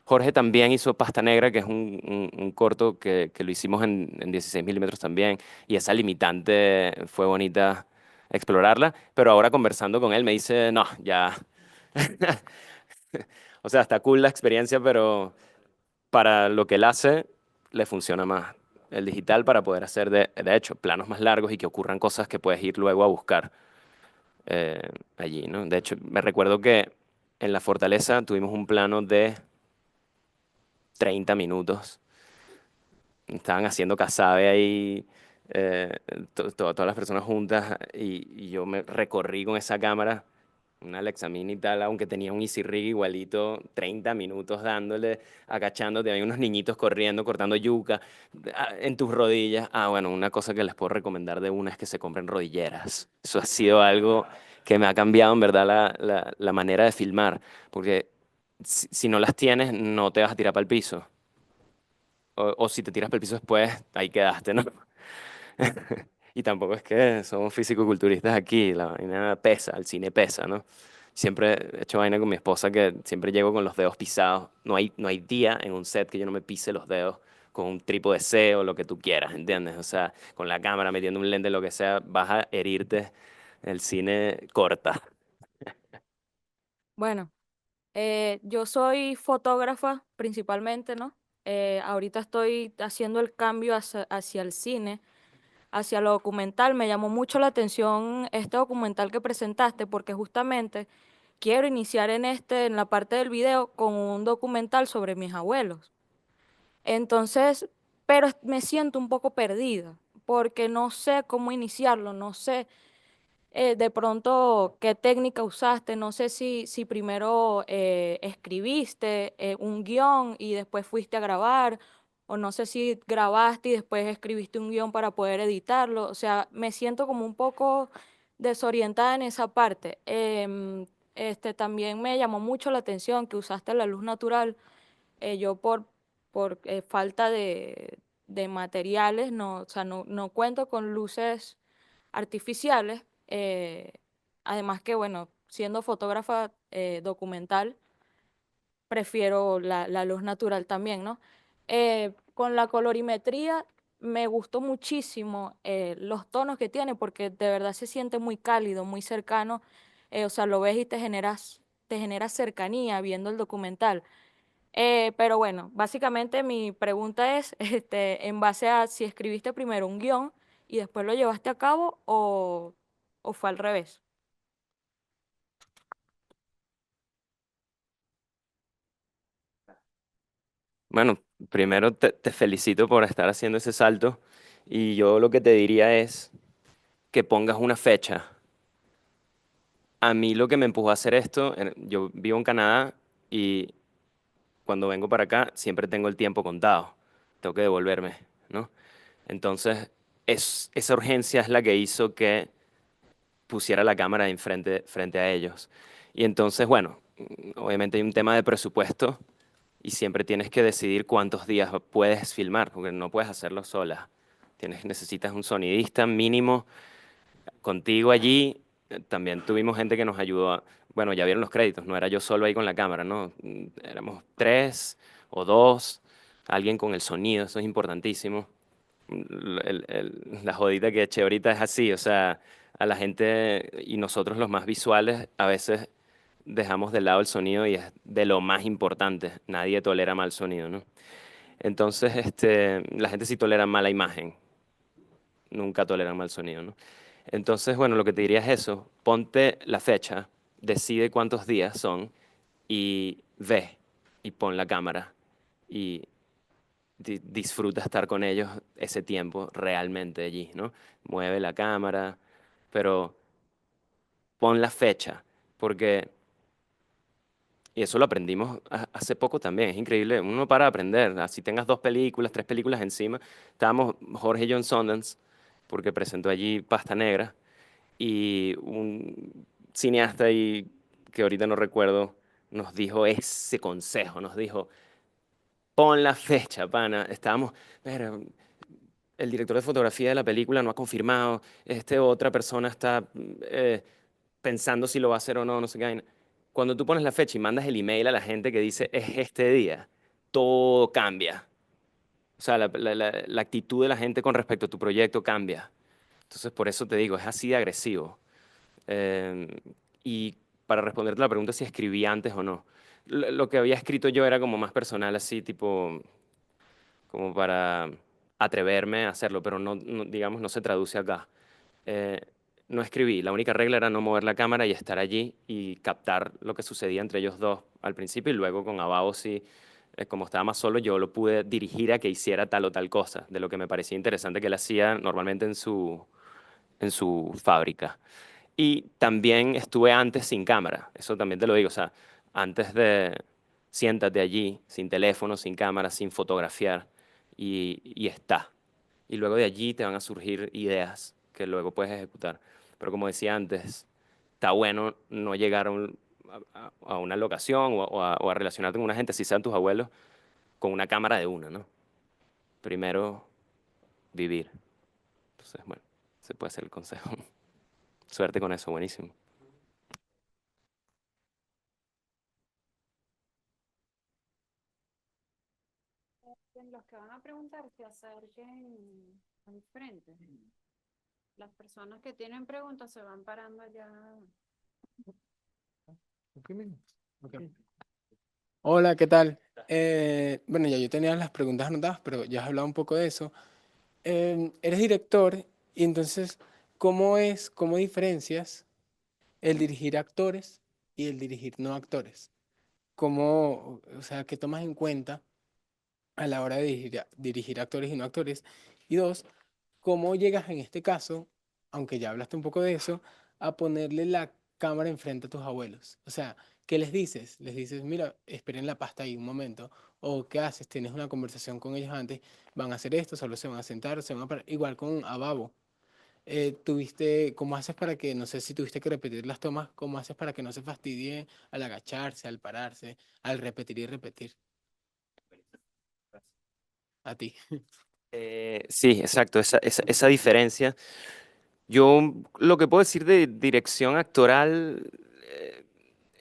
Jorge también hizo Pasta Negra, que es un corto que lo hicimos en 16 milímetros también, y esa limitante fue bonita explorarla, pero ahora conversando con él me dice, no, ya, o sea, está cool la experiencia, pero para lo que él hace, le funciona más el digital para poder hacer, de hecho, planos más largos y que ocurran cosas que puedes ir luego a buscar eh, allí, ¿no? De hecho, me recuerdo que en la Fortaleza tuvimos un plano de 30 minutos. Estaban haciendo casabe ahí, eh, todas las personas juntas, y yo me recorrí con esa cámara, una Alexa Mini y tal, aunque tenía un Easy Rig igualito, 30 minutos dándole, agachándote, hay unos niñitos corriendo, cortando yuca, en tus rodillas. Ah, bueno, una cosa que les puedo recomendar de una es que se compren rodilleras. Eso ha sido algo que me ha cambiado en verdad la manera de filmar, porque si no las tienes, no te vas a tirar para el piso. O si te tiras para el piso después, ahí quedaste, ¿no? Y tampoco es que somos fisicoculturistas aquí, la vaina pesa, el cine pesa, ¿no? Siempre he hecho vaina con mi esposa que siempre llego con los dedos pisados. No hay día en un set que yo no me pise los dedos con un trípode C o lo que tú quieras, ¿entiendes? O sea, con la cámara, metiendo un lente, lo que sea, vas a herirte. El cine corta. Bueno, yo soy fotógrafa principalmente, ¿no? Ahorita estoy haciendo el cambio hacia el cine, hacia lo documental. Me llamó mucho la atención este documental que presentaste porque justamente quiero iniciar en la parte del video, con un documental sobre mis abuelos. Entonces, pero me siento un poco perdida porque no sé cómo iniciarlo, no sé de pronto qué técnica usaste, no sé si primero escribiste un guión y después fuiste a grabar, o no sé si grabaste y después escribiste un guión para poder editarlo. O sea, me siento como un poco desorientada en esa parte. También me llamó mucho la atención que usaste la luz natural. Yo por falta de materiales, no, o sea, no cuento con luces artificiales. Además que, bueno, siendo fotógrafa documental, prefiero la luz natural también, ¿no? Con la colorimetría me gustó muchísimo los tonos que tiene, porque de verdad se siente muy cálido, muy cercano. O sea, lo ves y te genera cercanía viendo el documental. Pero bueno, básicamente mi pregunta es, en base a si escribiste primero un guión y después lo llevaste a cabo, o fue al revés. Bueno, primero te felicito por estar haciendo ese salto, y yo lo que te diría es que pongas una fecha. A mí lo que me empujó a hacer esto, yo vivo en Canadá y cuando vengo para acá siempre tengo el tiempo contado, tengo que devolverme, ¿no? Entonces, esa urgencia es la que hizo que pusiera la cámara frente a ellos. Y entonces, bueno, obviamente hay un tema de presupuesto y siempre tienes que decidir cuántos días puedes filmar, porque no puedes hacerlo sola. Necesitas un sonidista mínimo contigo allí. También tuvimos gente que nos ayudó. Bueno, ya vieron los créditos, no era yo solo ahí con la cámara, ¿no? Éramos 3 o 2, alguien con el sonido, eso es importantísimo. La jodita que eché ahorita es así, o sea, a la gente y nosotros los más visuales a veces dejamos de lado el sonido y es de lo más importante. Nadie tolera mal sonido, ¿no? Entonces, la gente sí tolera mala imagen, nunca toleran mal sonido, ¿no? Entonces, bueno, lo que te diría es eso, ponte la fecha, decide cuántos días son y ve y pon la cámara y disfruta estar con ellos ese tiempo realmente allí, ¿no? Mueve la cámara, pero pon la fecha, porque, y eso lo aprendimos hace poco también, es increíble, uno no para de aprender, así tengas 2 películas, 3 películas encima. Estábamos Jorge y John Sundance, porque presentó allí Pasta Negra, y un cineasta ahí, que ahorita no recuerdo, nos dijo ese consejo, nos dijo, pon la fecha, pana. Estábamos, pero el director de fotografía de la película no ha confirmado, otra persona está pensando si lo va a hacer o no, no sé qué vaina. Cuando tú pones la fecha y mandas el email a la gente que dice es este día, todo cambia. O sea, la actitud de la gente con respecto a tu proyecto cambia. Entonces, por eso te digo, es así de agresivo. Eh, y para responderte la pregunta si escribí antes o no, lo que había escrito yo era como más personal, así tipo, como para atreverme a hacerlo, pero digamos, no se traduce acá. Eh, no escribí, la única regla era no mover la cámara y estar allí y captar lo que sucedía entre ellos dos al principio y luego con Abao sí, como estaba más solo, yo lo pude dirigir a que hiciera tal o tal cosa, de lo que me parecía interesante que él hacía normalmente en su fábrica. Y también estuve antes sin cámara, eso también te lo digo, o sea, antes de siéntate allí, sin teléfono, sin cámara, sin fotografiar, y está. Y luego de allí te van a surgir ideas que luego puedes ejecutar. Pero como decía antes, está bueno no llegar a una locación o a relacionarte con una gente, si sean tus abuelos, con una cámara de una, ¿no? Primero, vivir. Entonces, bueno, ese puede ser el consejo. Suerte con eso, buenísimo. Los que van a preguntar se acerquen al frente. Las personas que tienen preguntas se van parando allá. Hola, ¿qué tal? Bueno, ya yo tenía las preguntas anotadas, pero ya has hablado un poco de eso. Eres director y entonces, cómo diferencias el dirigir actores y el dirigir no actores? ¿Cómo, o sea, qué tomas en cuenta a la hora de dirigir actores y no actores? Y dos, ¿cómo llegas en este caso, aunque ya hablaste un poco de eso, a ponerle la cámara enfrente a tus abuelos? O sea, ¿qué les dices? Les dices, mira, esperen la pasta ahí un momento. O ¿qué haces? Tienes una conversación con ellos antes, van a hacer esto, solo se van a sentar, se van a parar. Igual con Ababo. ¿Cómo haces para que, no sé si tuviste que repetir las tomas, cómo haces para que no se fastidie al agacharse, al pararse, al repetir y repetir? A ti. Sí, exacto, esa diferencia. Yo lo que puedo decir de dirección actoral,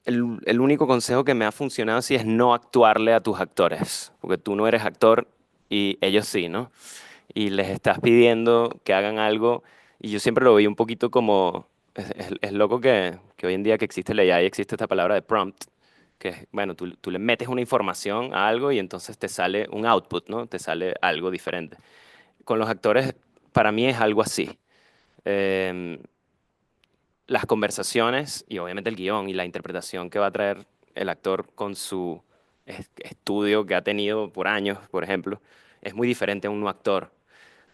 el único consejo que me ha funcionado sí es no actuarle a tus actores, porque tú no eres actor y ellos sí, ¿no? Y les estás pidiendo que hagan algo y yo siempre lo veía un poquito como, es loco que hoy en día que existe la IA y existe esta palabra de prompt, que es, bueno, tú le metes una información a algo y entonces te sale un output, ¿no? Te sale algo diferente. Con los actores, para mí es algo así. Em, las conversaciones y obviamente el guión y la interpretación que va a traer el actor con su estudio que ha tenido por años, por ejemplo, es muy diferente a un no actor.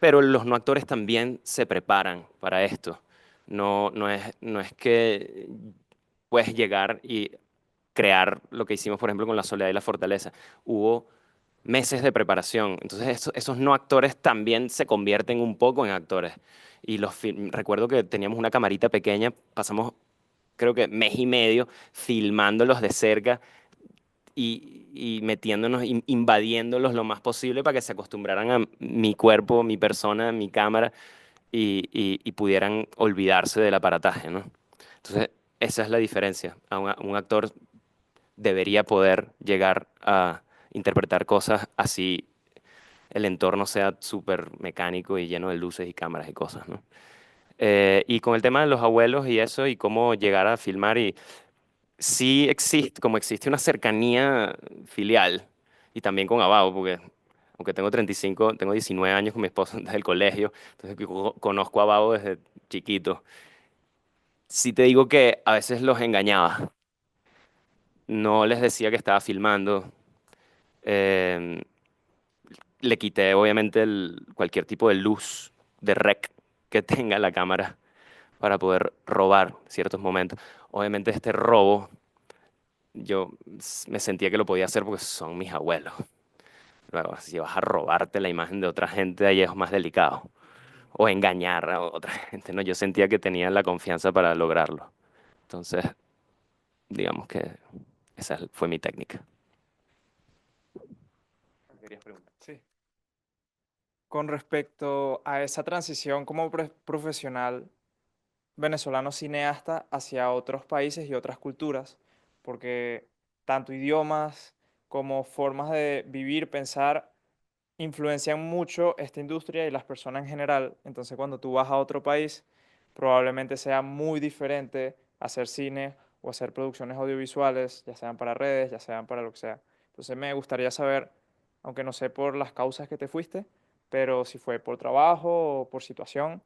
Pero los no actores también se preparan para esto. No es que puedes llegar y crear lo que hicimos, por ejemplo, con La Soledad y la Fortaleza. Hubo meses de preparación. Entonces, esos no actores también se convierten un poco en actores. Y recuerdo que teníamos una camarita pequeña, pasamos creo que mes y medio filmándolos de cerca y metiéndonos, invadiéndolos lo más posible para que se acostumbraran a mi cuerpo, mi persona, mi cámara y pudieran olvidarse del aparataje, ¿no? Entonces, esa es la diferencia. Un actor debería poder llegar a interpretar cosas así el entorno sea súper mecánico y lleno de luces y cámaras y cosas, ¿no? Y con el tema de los abuelos y eso, y cómo llegar a filmar, y sí existe, como existe una cercanía filial, y también con Abao, porque aunque tengo 35, tengo 19 años con mi esposo desde el colegio, entonces conozco a Abao desde chiquito. Sí te digo que a veces los engañaba, no les decía que estaba filmando, eh, le quité obviamente cualquier tipo de luz de rec que tenga la cámara para poder robar ciertos momentos. Obviamente este robo yo me sentía que lo podía hacer porque son mis abuelos. Luego, si vas a robarte la imagen de otra gente, ahí es más delicado. O engañar a otra gente, ¿no? Yo sentía que tenía la confianza para lograrlo. Entonces, digamos que esa fue mi técnica. ¿Querías preguntar? Sí. Con respecto a esa transición como profesional venezolano cineasta hacia otros países y otras culturas, porque tanto idiomas como formas de vivir, pensar, influencian mucho esta industria y las personas en general. Entonces, cuando tú vas a otro país, probablemente sea muy diferente hacer cine o hacer producciones audiovisuales, ya sean para redes, ya sean para lo que sea. Entonces, me gustaría saber, aunque no sé por las causas que te fuiste, pero si fue por trabajo o por situación,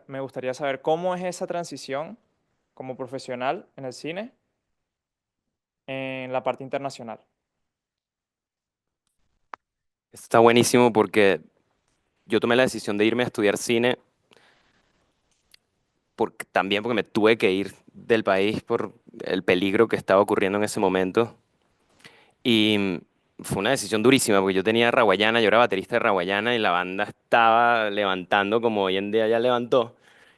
me gustaría saber cómo es esa transición como profesional en el cine en la parte internacional. Está buenísimo porque yo tomé la decisión de irme a estudiar cine también porque me tuve que ir del país por el peligro que estaba ocurriendo en ese momento. Y fue una decisión durísima porque yo tenía Rawayana, yo era baterista de Rawayana y la banda estaba levantando como hoy en día ya levantó.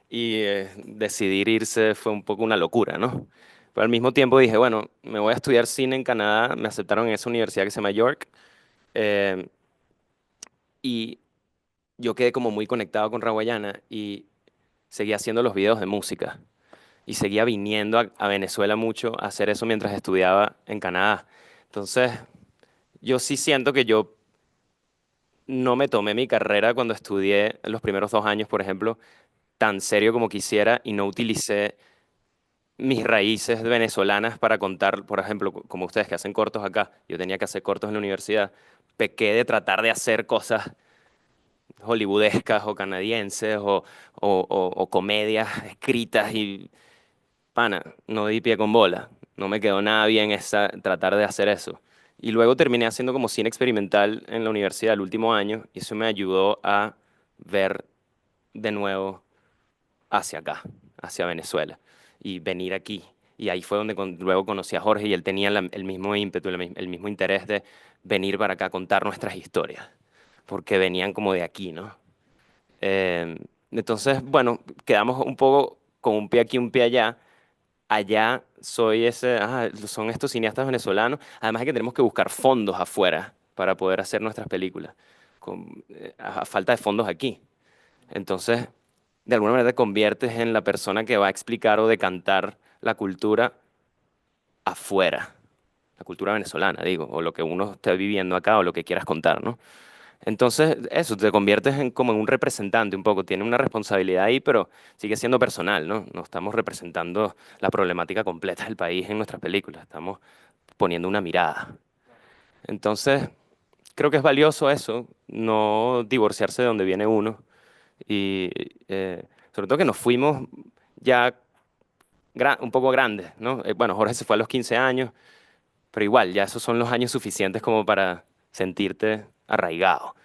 Y decidir irse fue un poco una locura, ¿no? Pero al mismo tiempo dije, bueno, me voy a estudiar cine en Canadá, me aceptaron en esa universidad que se llama York. eh, y yo quedé como muy conectado con Rawayana y seguía haciendo los videos de música. Y seguía viniendo a Venezuela mucho a hacer eso mientras estudiaba en Canadá. Entonces, yo sí siento que yo no me tomé mi carrera cuando estudié los primeros 2 años, por ejemplo, tan serio como quisiera y no utilicé mis raíces venezolanas para contar, por ejemplo, como ustedes que hacen cortos acá, yo tenía que hacer cortos en la universidad, pequé de tratar de hacer cosas hollywoodescas o canadienses o comedias escritas y pana, no di pie con bola. No me quedó nada bien tratar de hacer eso. Y luego terminé haciendo como cine experimental en la universidad el último año y eso me ayudó a ver de nuevo hacia acá, hacia Venezuela y venir aquí. Y ahí fue donde luego conocí a Jorge y él tenía el mismo ímpetu, el mismo interés de venir para acá a contar nuestras historias, porque venían como de aquí, ¿no? Eh, entonces, bueno, quedamos un poco con un pie aquí, un pie allá. Allá son estos cineastas venezolanos. Además de que tenemos que buscar fondos afuera para poder hacer nuestras películas, a falta de fondos aquí. Entonces, de alguna manera te conviertes en la persona que va a explicar o decantar la cultura afuera, la cultura venezolana, digo, o lo que uno esté viviendo acá o lo que quieras contar, ¿no? Entonces, eso, te conviertes como en un representante un poco. Tiene una responsabilidad ahí, pero sigue siendo personal, ¿no? No estamos representando la problemática completa del país en nuestras películas. Estamos poniendo una mirada. Entonces, creo que es valioso eso, no divorciarse de donde viene uno. Y sobre todo que nos fuimos ya un poco grandes, ¿no? Bueno, Jorge se fue a los 15 años, pero igual, ya esos son los años suficientes como para sentirte arraigado.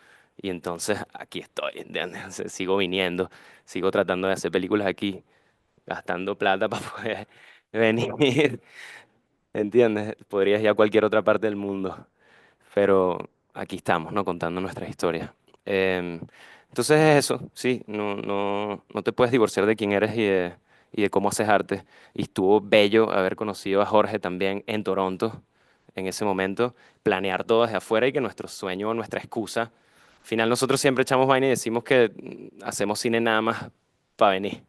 Y entonces aquí estoy, ¿entiendes? O sea, sigo viniendo, sigo tratando de hacer películas aquí, gastando plata para poder venir, ¿entiendes? Podrías ir a cualquier otra parte del mundo, pero aquí estamos, ¿no? Contando nuestras historias. Em, entonces es eso, sí, no te puedes divorciar de quién eres y de cómo haces arte. Y estuvo bello haber conocido a Jorge también en Toronto en ese momento, planear todo desde afuera y que nuestro sueño o nuestra excusa, al final nosotros siempre echamos vaina y decimos que hacemos cine nada más para venir,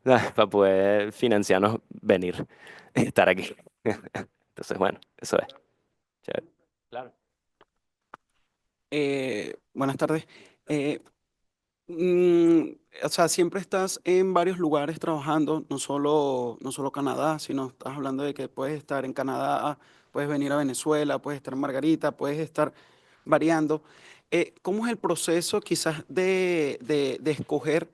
para poder financiarnos venir, estar aquí. Entonces, bueno, eso es. Chévere. Claro. Buenas tardes. Eh, mm, o sea, siempre estás en varios lugares trabajando, no solo Canadá, sino estás hablando de que puedes estar en Canadá, puedes venir a Venezuela, puedes estar en Margarita, puedes estar variando. ¿Cómo es el proceso quizás de escoger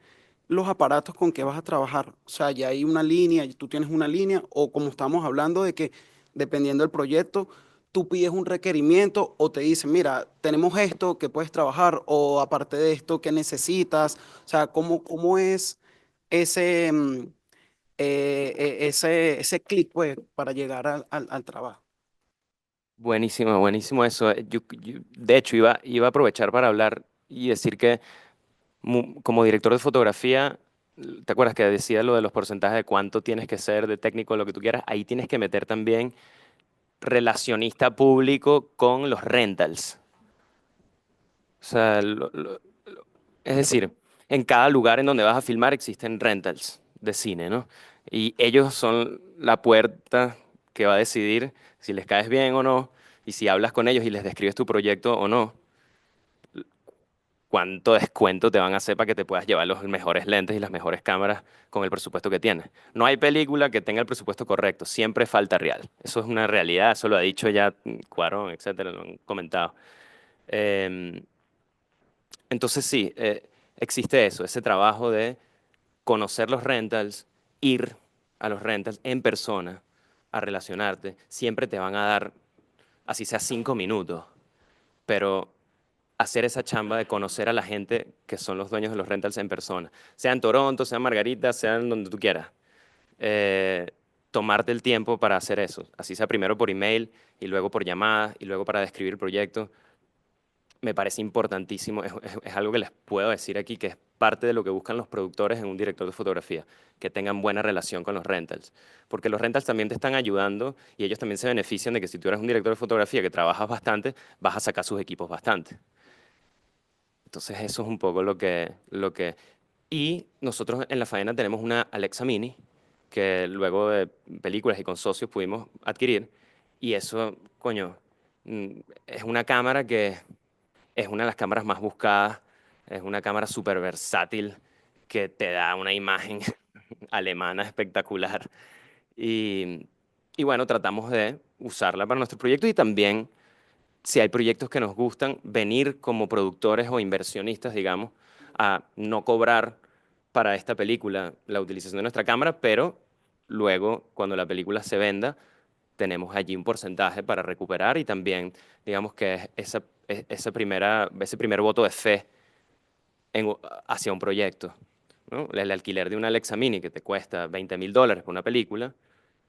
los aparatos con que vas a trabajar? O sea, ya hay una línea, tú tienes una línea, o como estamos hablando de que dependiendo del proyecto, tú pides un requerimiento o te dicen, mira, tenemos esto que puedes trabajar o aparte de esto, ¿qué necesitas? O sea, ¿cómo es ese, ese clic, pues, para llegar al trabajo? Buenísimo, buenísimo eso. De hecho, iba a aprovechar para hablar y decir que como director de fotografía, ¿te acuerdas que decía lo de los porcentajes de cuánto tienes que ser de técnico, lo que tú quieras? Ahí tienes que meter también relacionista público con los rentals. O sea, es decir, en cada lugar en donde vas a filmar existen rentals de cine, ¿no? Y ellos son la puerta que va a decidir si les caes bien o no, y si hablas con ellos y les describes tu proyecto o no, cuánto descuento te van a hacer para que te puedas llevar los mejores lentes y las mejores cámaras con el presupuesto que tienes. No hay película que tenga el presupuesto correcto, siempre falta real. Eso es una realidad, eso lo ha dicho ya Cuarón, etcétera, lo han comentado. Em, entonces sí, existe eso, ese trabajo de conocer los rentals, ir a los rentals en persona, a relacionarte. Siempre te van a dar, así sea 5 minutos, pero hacer esa chamba de conocer a la gente que son los dueños de los rentals en persona, sea en Toronto, sea en Margarita, sea en donde tú quieras. Eh, tomarte el tiempo para hacer eso, así sea primero por email y luego por llamada y luego para describir el proyecto, me parece importantísimo. Es algo que les puedo decir aquí, que es parte de lo que buscan los productores en un director de fotografía, que tengan buena relación con los rentals. Porque los rentals también te están ayudando y ellos también se benefician de que si tú eres un director de fotografía que trabajas bastante, vas a sacar sus equipos bastante. Entonces eso es un poco lo que... Y nosotros en La Faena tenemos una Alexa Mini, que luego de películas y con socios pudimos adquirir. Y eso, coño, es una cámara que es una de las cámaras más buscadas, es una cámara súper versátil que te da una imagen alemana espectacular. Y, y bueno, tratamos de usarla para nuestro proyecto y también, si hay proyectos que nos gustan, venir como productores o inversionistas, digamos, a no cobrar para esta película la utilización de nuestra cámara, pero luego, cuando la película se venda, tenemos allí un porcentaje para recuperar y también, digamos que es ese primer voto de fe hacia un proyecto, ¿no? El alquiler de una Alexa Mini que te cuesta $20,000 por una película,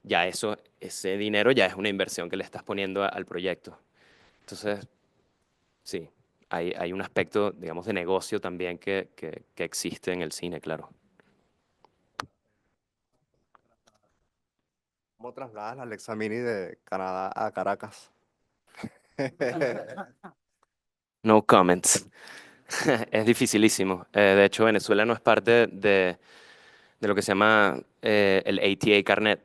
ya ese dinero ya es una inversión que le estás poniendo al proyecto. Entonces, sí, hay un aspecto, digamos, de negocio también que existe en el cine, claro. ¿Cómo trasladas la Alexa Mini de Canadá a Caracas? No comments. Es dificilísimo. De hecho, Venezuela no es parte de lo que se llama el ATA Carnet,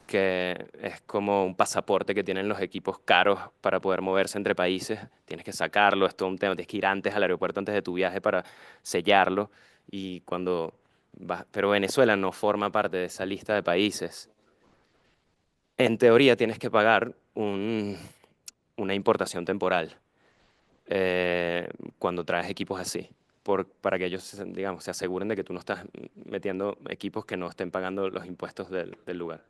que es como un pasaporte que tienen los equipos caros para poder moverse entre países. Tienes que sacarlo, es todo un tema. Tienes que ir antes al aeropuerto, antes de tu viaje para sellarlo. Y cuando vas, pero Venezuela no forma parte de esa lista de países. En teoría tienes que pagar una importación temporal cuando traes equipos así, para que ellos, digamos, se aseguren de que tú no estás metiendo equipos que no estén pagando los impuestos del lugar.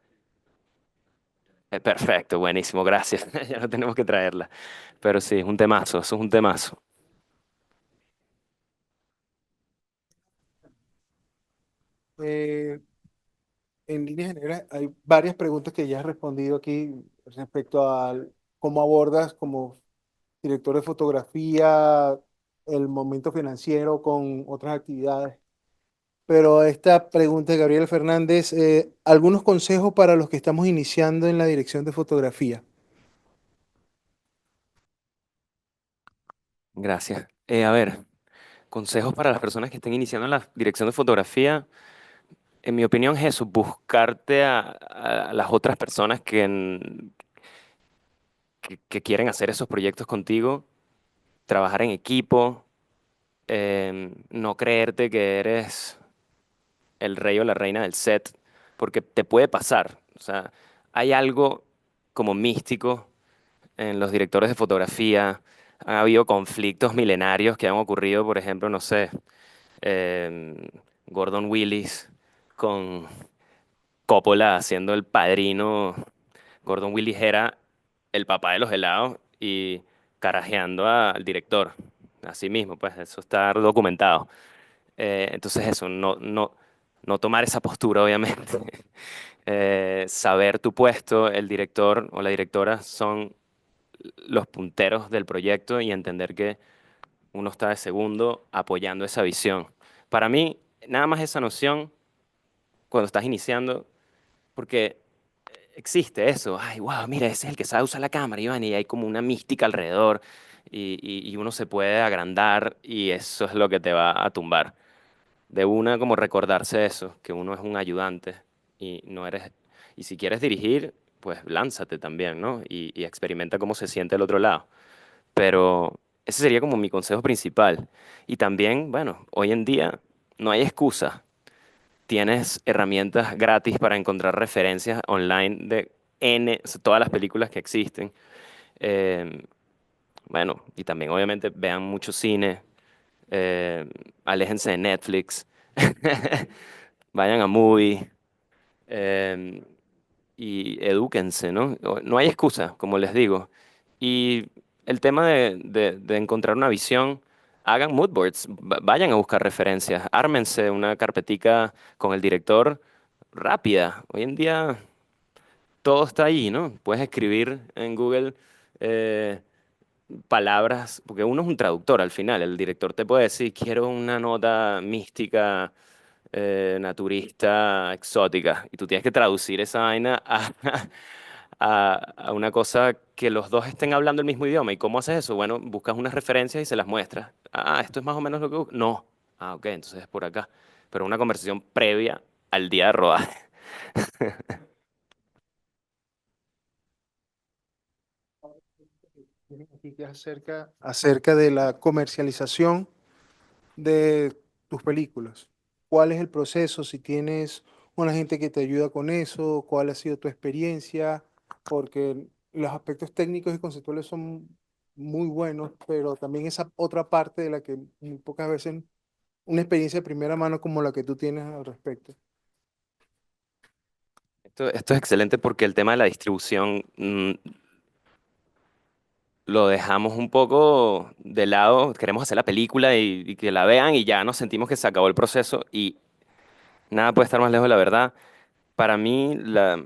Perfecto, buenísimo, gracias. Ya no tenemos que traerla. Pero sí, es un temazo, eso es un temazo. Eh, en líneas generales, hay varias preguntas que ya has respondido aquí respecto a cómo abordas como director de fotografía el momento financiero con otras actividades. Pero esta pregunta de Gabriel Fernández, algunos consejos para los que estamos iniciando en la dirección de fotografía. Gracias. A ver, consejos para las personas que estén iniciando en la dirección de fotografía. En mi opinión es eso, buscarte a las otras personas que quieren hacer esos proyectos contigo, trabajar en equipo, no creerte que eres el rey o la reina del set, porque te puede pasar. O sea, hay algo como místico en los directores de fotografía. Ha habido conflictos milenarios que han ocurrido, por ejemplo, no sé, em, Gordon Willis con Coppola haciendo El Padrino. Gordon Willis era el papá de los helados y carajeando al director. Así mismo, pues eso está documentado. Entonces eso, no tomar esa postura, obviamente. Saber tu puesto, el director o la directora son los punteros del proyecto y entender que uno está de segundo apoyando esa visión. Para mí, nada más esa noción cuando estás iniciando, porque existe eso. Ay, wow, mira, ese es el que sabe usar la cámara, Iván, y hay como una mística alrededor y uno se puede agrandar y eso es lo que te va a tumbar. De una, como recordarse eso, que uno es un ayudante y no eres... Y si quieres dirigir, pues lánzate también, ¿no? Y experimenta cómo se siente el otro lado. Pero ese sería como mi consejo principal. Y también, bueno, hoy en día no hay excusa. Tienes herramientas gratis para encontrar referencias online de N, o sea, todas las películas que existen. Eh, bueno, y también obviamente vean mucho cine, eh, aléjense de Netflix, vayan a Movie eh, y edúquense, ¿no? No hay excusa, como les digo. Y el tema de encontrar una visión, hagan mood boards, vayan a buscar referencias, ármense una carpetica con el director rápida. Hoy en día todo está ahí, ¿no? Puedes escribir en Google eh, palabras, porque uno es un traductor al final. El director te puede decir, quiero una nota mística, naturista, exótica, y tú tienes que traducir esa vaina a, a una cosa que los dos estén hablando el mismo idioma. ¿Y cómo haces eso? Bueno, buscas unas referencias y se las muestras. Ah, esto es más o menos lo que busco. No. Ah, ok, entonces es por acá. Pero una conversación previa al día de rodaje. Aquí que es acerca de la comercialización de tus películas. ¿Cuál es el proceso? Si tienes una gente que te ayuda con eso, ¿cuál ha sido tu experiencia? Porque los aspectos técnicos y conceptuales son muy buenos, pero también esa otra parte de la que muy pocas veces una experiencia de primera mano como la que tú tienes al respecto. Esto es excelente porque el tema de la distribución lo dejamos un poco de lado. Queremos hacer la película y que la vean y ya nos sentimos que se acabó el proceso y nada puede estar más lejos de la verdad. Para mí, la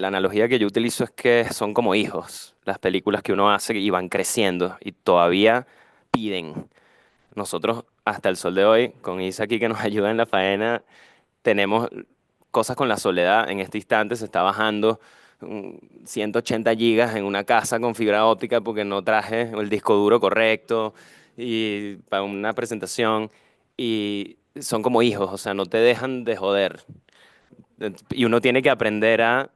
analogía que yo utilizo es que son como hijos, las películas que uno hace y van creciendo y todavía piden. Nosotros, hasta el sol de hoy, con Isa aquí que nos ayuda en la faena, tenemos cosas con la soledad. En este instante se está bajando 180 gigas en una casa con fibra óptica porque no traje el disco duro correcto y para una presentación. Y son como hijos, o sea, no te dejan de joder. Y uno tiene que aprender a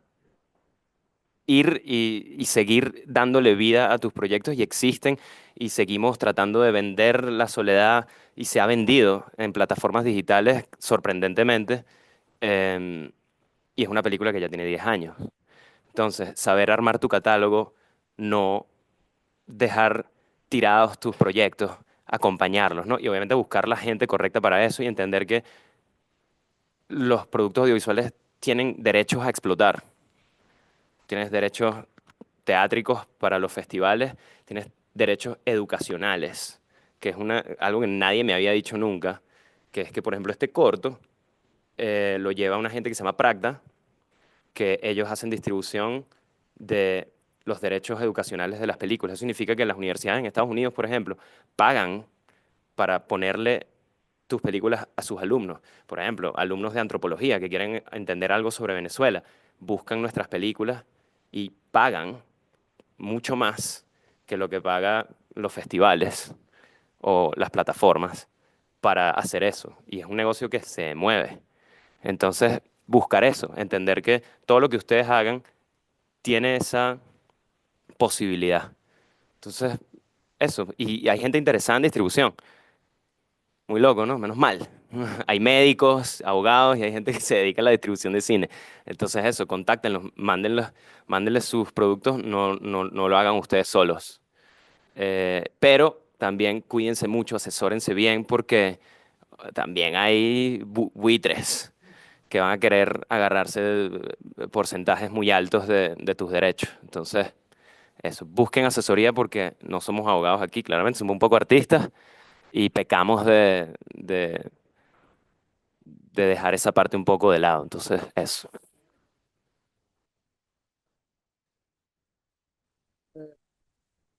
ir y seguir dándole vida a tus proyectos y existen y seguimos tratando de vender la soledad y se ha vendido en plataformas digitales sorprendentemente. em, y es una película que ya tiene 10 años. Entonces, saber armar tu catálogo, no dejar tirados tus proyectos, acompañarlos, ¿no? Y obviamente buscar la gente correcta para eso y entender que los productos audiovisuales tienen derechos a explotar. Tienes derechos teátricos para los festivales, tienes derechos educacionales, que es algo que nadie me había dicho nunca, que es que, por ejemplo, este corto lo lleva una gente que se llama Pragda, que ellos hacen distribución de los derechos educacionales de las películas. Eso significa que las universidades en Estados Unidos, por ejemplo, pagan para ponerle tus películas a sus alumnos. Por ejemplo, alumnos de antropología que quieren entender algo sobre Venezuela, buscan nuestras películas y pagan mucho más que lo que pagan los festivales o las plataformas para hacer eso. Y es un negocio que se mueve. Entonces, buscar eso, entender que todo lo que ustedes hagan tiene esa posibilidad. Entonces, eso. Y hay gente interesada en distribución. Muy loco, ¿no? Menos mal. Hay médicos, abogados y hay gente que se dedica a la distribución de cine. Entonces, eso, contáctenlos, mándenles sus productos, no lo hagan ustedes solos. Pero también cuídense mucho, asesórense bien, porque también hay buitres que van a querer agarrarse de porcentajes muy altos de tus derechos. Entonces, eso, busquen asesoría porque no somos abogados aquí, claramente somos un poco artistas y pecamos de dejar esa parte un poco de lado. Entonces, eso.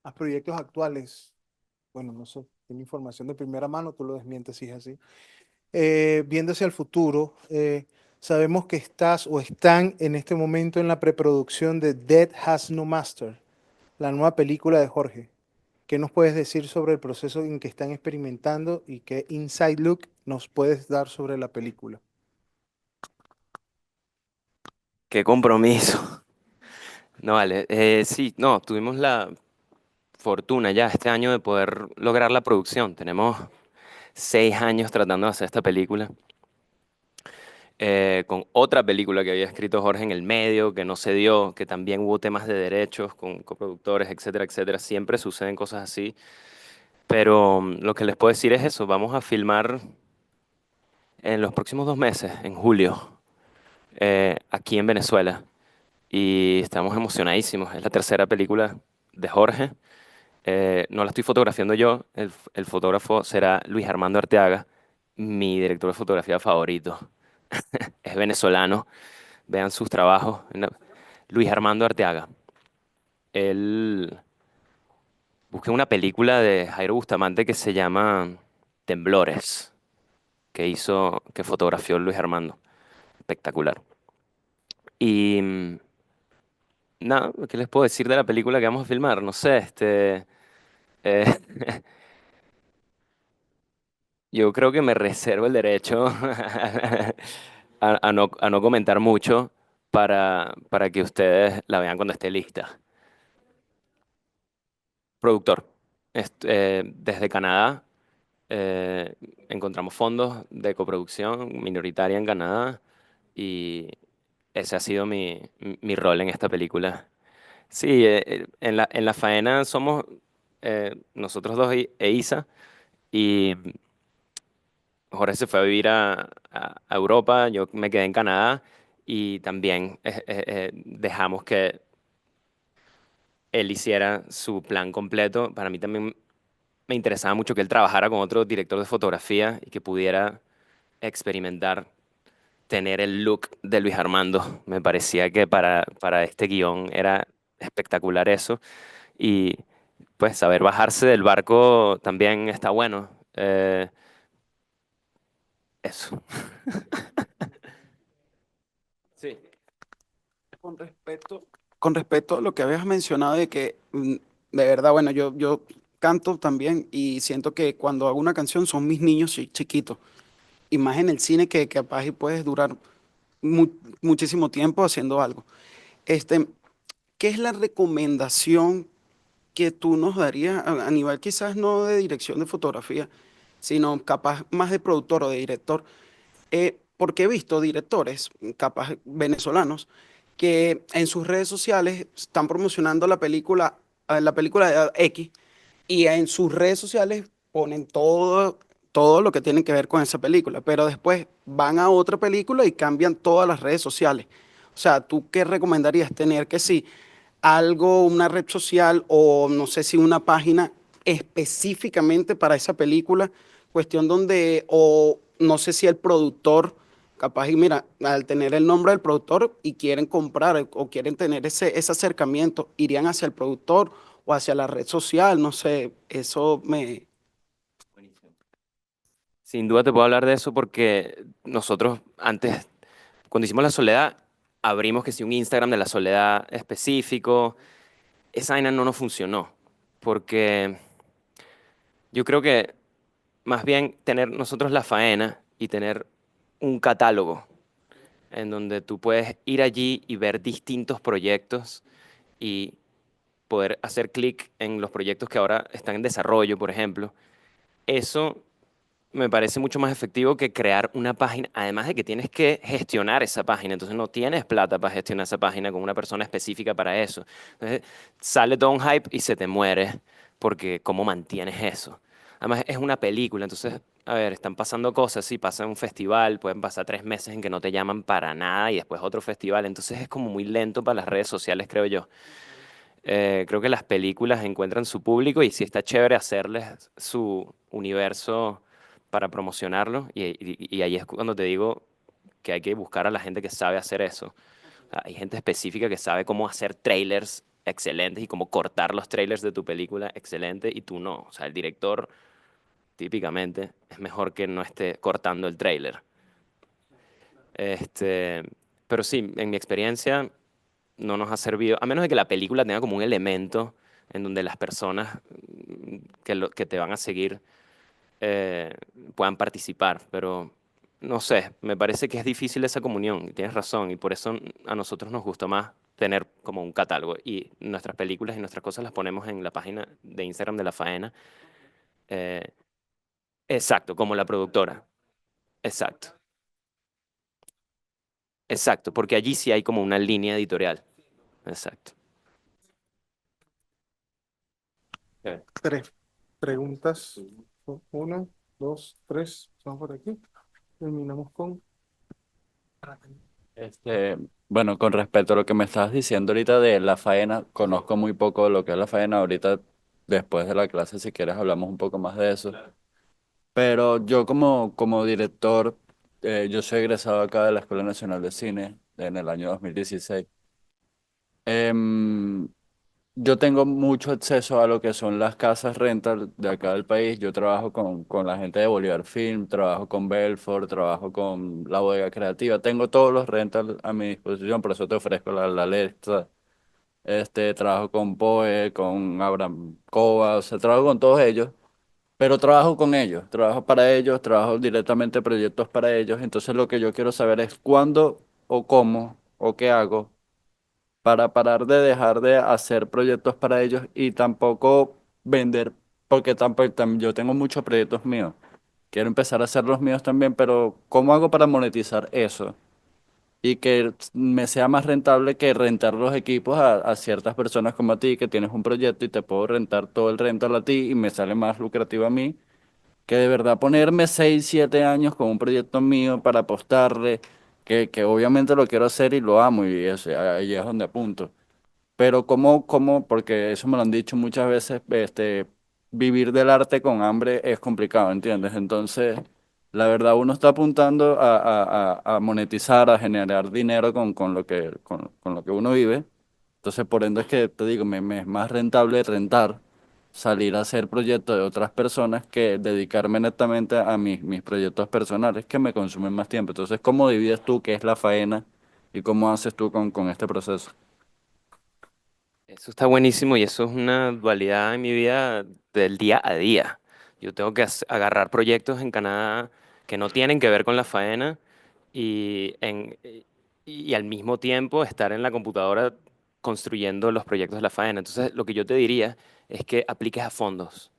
A proyectos actuales, bueno, no sé, tiene información de primera mano, tú lo desmientes si es así. Viendo hacia el futuro, sabemos que estás o están en este momento en la preproducción de Dead Has No Master, la nueva película de Jorge. ¿Qué nos puedes decir sobre el proceso en que están experimentando y qué inside look nos puedes dar sobre la película? Qué compromiso. No, vale. Sí, no, tuvimos la fortuna ya este año de poder lograr la producción. Tenemos 6 años tratando de hacer esta película. Con otra película que había escrito Jorge en el medio, que no se dio, que también hubo temas de derechos con coproductores, etcétera, etcétera. Siempre suceden cosas así. Pero lo que les puedo decir es eso. Vamos a filmar en los próximos 2 meses, en julio, aquí en Venezuela. Y estamos emocionadísimos. Es la tercera película de Jorge. No la estoy fotografiando yo, el fotógrafo será Luis Armando Arteaga, mi director de fotografía favorito. Es venezolano, vean sus trabajos. Luis Armando Arteaga. Él busqué una película de Jairo Bustamante que se llama Temblores, que fotografió Luis Armando. Espectacular. Y nada, ¿qué les puedo decir de la película que vamos a filmar? No sé, eh, yo creo que me reservo el derecho a no comentar mucho para que ustedes la vean cuando esté lista. Productor. Desde Canadá encontramos fondos de coproducción minoritaria en Canadá y ese ha sido mi rol en esta película. Sí, en la faena somos nosotros dos e Isa y Jorge se fue a vivir a Europa, yo me quedé en Canadá y también dejamos que él hiciera su plan completo. Para mí también me interesaba mucho que él trabajara con otro director de fotografía y que pudiera experimentar, tener el look de Luis Armando. Me parecía que para este guión era espectacular eso. Y pues saber bajarse del barco también está bueno. Eso. Sí. Con respecto a lo que habías mencionado de que, de verdad, bueno, yo canto también y siento que cuando hago una canción son mis niños chiquitos. Y más en el cine que capaz y puedes durar muchísimo tiempo haciendo algo. Este, ¿Qué es la recomendación que tú nos darías a nivel quizás no de dirección de fotografía, sino capaz más de productor o de director? Porque he visto directores, capaz venezolanos, que en sus redes sociales están promocionando la película de X, y en sus redes sociales ponen todo lo que tiene que ver con esa película, pero después van a otra película y cambian todas las redes sociales. O sea, ¿tú qué recomendarías tener que sí? Algo, una red social o no sé si una página específicamente para esa película, cuestión donde, o no sé si el productor, capaz y mira, al tener el nombre del productor y quieren comprar o quieren tener ese acercamiento, irían hacia el productor o hacia la red social, no sé, eso me... Sin duda te puedo hablar de eso porque nosotros antes, cuando hicimos La Soledad, abrimos que sí un Instagram de La Soledad específico. Esa vaina no nos funcionó porque yo creo que más bien tener nosotros la faena y tener un catálogo en donde tú puedes ir allí y ver distintos proyectos y poder hacer clic en los proyectos que ahora están en desarrollo, por ejemplo. Eso me parece mucho más efectivo que crear una página, además de que tienes que gestionar esa página, entonces no tienes plata para gestionar esa página con una persona específica para eso. Entonces sale todo un hype y se te muere, porque ¿cómo mantienes eso? Además es una película, entonces, a ver, están pasando cosas, sí, pasa un festival, pueden pasar 3 meses en que no te llaman para nada y después otro festival, entonces es como muy lento para las redes sociales, creo yo. Creo que las películas encuentran su público y sí está chévere hacerles su universo para promocionarlo. Y ahí es cuando te digo que hay que buscar a la gente que sabe hacer eso. O sea, hay gente específica que sabe cómo hacer trailers excelentes y cómo cortar los trailers de tu película excelente y tú no. O sea, el director típicamente es mejor que no esté cortando el trailer. Este, pero sí, en mi experiencia no nos ha servido, a menos de que la película tenga como un elemento en donde las personas que te van a seguir eh, puedan participar, pero no sé, me parece que es difícil esa comunión, y tienes razón, y por eso a nosotros nos gusta más tener como un catálogo. Y nuestras películas y nuestras cosas las ponemos en la página de Instagram de La Faena. Eh, exacto, como la productora. Exacto. Exacto, porque allí sí hay como una línea editorial. Exacto. Tres preguntas. Una, dos, tres. Vamos por aquí. Terminamos con. Bueno, con respecto a lo que me estabas diciendo ahorita de la faena, conozco muy poco de lo que es la faena. Ahorita, después de la clase, si quieres, hablamos un poco más de eso. Pero yo como director, yo soy egresado acá de la Escuela Nacional de Cine en el año 2016. Em, yo tengo mucho acceso a lo que son las casas rental de acá del país. Yo trabajo con la gente de Bolívar Film, trabajo con Belfort, trabajo con La Bodega Creativa. Tengo todos los rentals a mi disposición, por eso te ofrezco la lista. Trabajo con Poe, con Abraham Cova, o sea, trabajo con todos ellos, pero trabajo con ellos, trabajo para ellos, trabajo directamente proyectos para ellos. Entonces lo que yo quiero saber es cuándo o cómo o qué hago para parar de dejar de hacer proyectos para ellos y tampoco vender, porque tampoco, yo tengo muchos proyectos míos. Quiero empezar a hacer los míos también, pero ¿cómo hago para monetizar eso? Y que me sea más rentable que rentar los equipos a ciertas personas como a ti, que tienes un proyecto y te puedo rentar todo el rental a ti y me sale más lucrativo a mí, que de verdad ponerme 6 7 años con un proyecto mío para apostarle, que obviamente lo quiero hacer y lo amo y ahí es donde apunto. Pero porque eso me lo han dicho muchas veces, vivir del arte con hambre es complicado, ¿entiendes? Entonces, la verdad, uno está apuntando a monetizar, a generar dinero con lo que uno vive. Entonces, por ende es que te digo, me es más rentable rentar, salir a hacer proyectos de otras personas que dedicarme netamente a mis proyectos personales que me consumen más tiempo. Entonces, ¿cómo divides tú qué es la faena y cómo haces tú con este proceso? Eso está buenísimo y eso es una dualidad en mi vida del día a día. Yo tengo que agarrar proyectos en Canadá que no tienen que ver con la faena y, y al mismo tiempo estar en la computadora construyendo los proyectos de la faena. Entonces, lo que yo te diría es que apliques a fondos,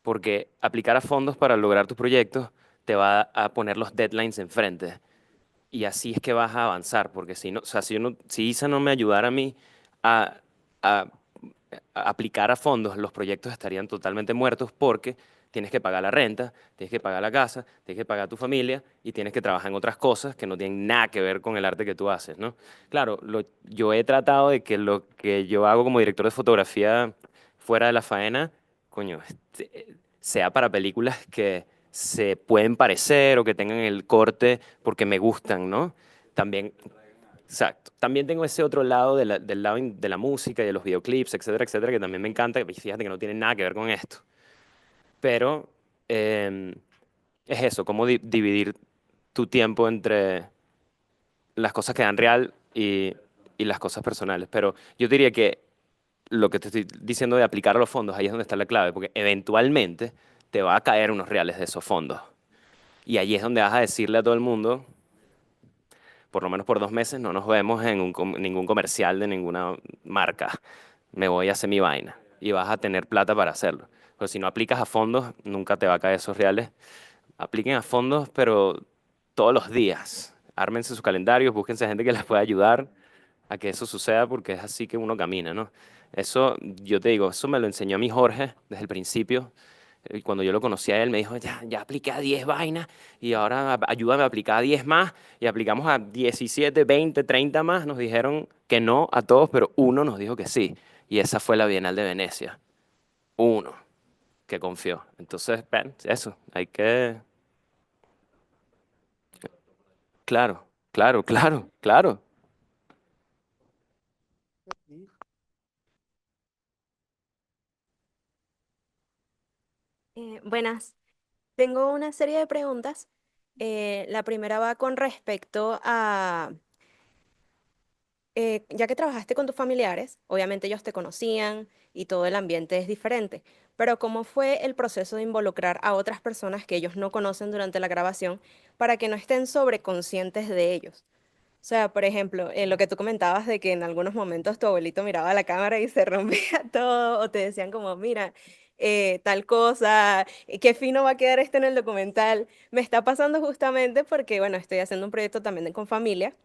porque aplicar a fondos para lograr tus proyectos te va a poner los deadlines enfrente y así es que vas a avanzar, porque si no, o sea, si ISA no me ayudara a mí a, a- a aplicar a fondos, los proyectos estarían totalmente muertos porque tienes que pagar la renta, tienes que pagar la casa, tienes que pagar a tu familia y tienes que trabajar en otras cosas que no tienen nada que ver con el arte que tú haces, ¿no? Claro, yo he tratado de que lo que yo hago como director de fotografía fuera de la faena, coño, sea para películas que se pueden parecer o que tengan el corte porque me gustan, ¿no? También, exacto. También tengo ese otro lado del lado de la música y de los videoclips, etcétera, etcétera, que también me encanta. Y fíjate que no tiene nada que ver con esto. Pero em, es eso, cómo dividir tu tiempo entre las cosas que dan real y las cosas personales. Pero yo diría que lo que te estoy diciendo de aplicar a los fondos, ahí es donde está la clave, porque eventualmente te va a caer unos reales de esos fondos. Y allí es donde vas a decirle a todo el mundo, por lo menos por 2 meses, no nos vemos en ningún comercial de ninguna marca. Me voy a hacer mi vaina. Y vas a tener plata para hacerlo. Pero si no aplicas a fondos, nunca te va a caer esos reales. Apliquen a fondos, pero todos los días. Ármense sus calendarios, búsquense gente que les pueda ayudar a que eso suceda, porque es así que uno camina, ¿no? Eso, yo te digo, eso me lo enseñó a mí Jorge desde el principio. Y cuando yo lo conocí a él, me dijo, ya apliqué a 10 vainas y ahora ayúdame a aplicar a 10 más. Y aplicamos a 17, 20, 30 más. Nos dijeron que no a todos, pero uno nos dijo que sí. Y esa fue la Bienal de Venecia. Uno que confió. Entonces, ven, eso, hay que... Claro, claro, claro, claro. Buenas, tengo una serie de preguntas. La primera va con respecto a, ya que trabajaste con tus familiares, obviamente ellos te conocían y todo el ambiente es diferente, pero ¿cómo fue el proceso de involucrar a otras personas que ellos no conocen durante la grabación para que no estén sobreconscientes de ellos? O sea, por ejemplo, en lo que tú comentabas de que en algunos momentos tu abuelito miraba a la cámara y se rompía todo, o te decían como, mira, tal cosa, qué fino va a quedar esto en el documental. Me está pasando justamente porque, bueno, estoy haciendo un proyecto también de con familia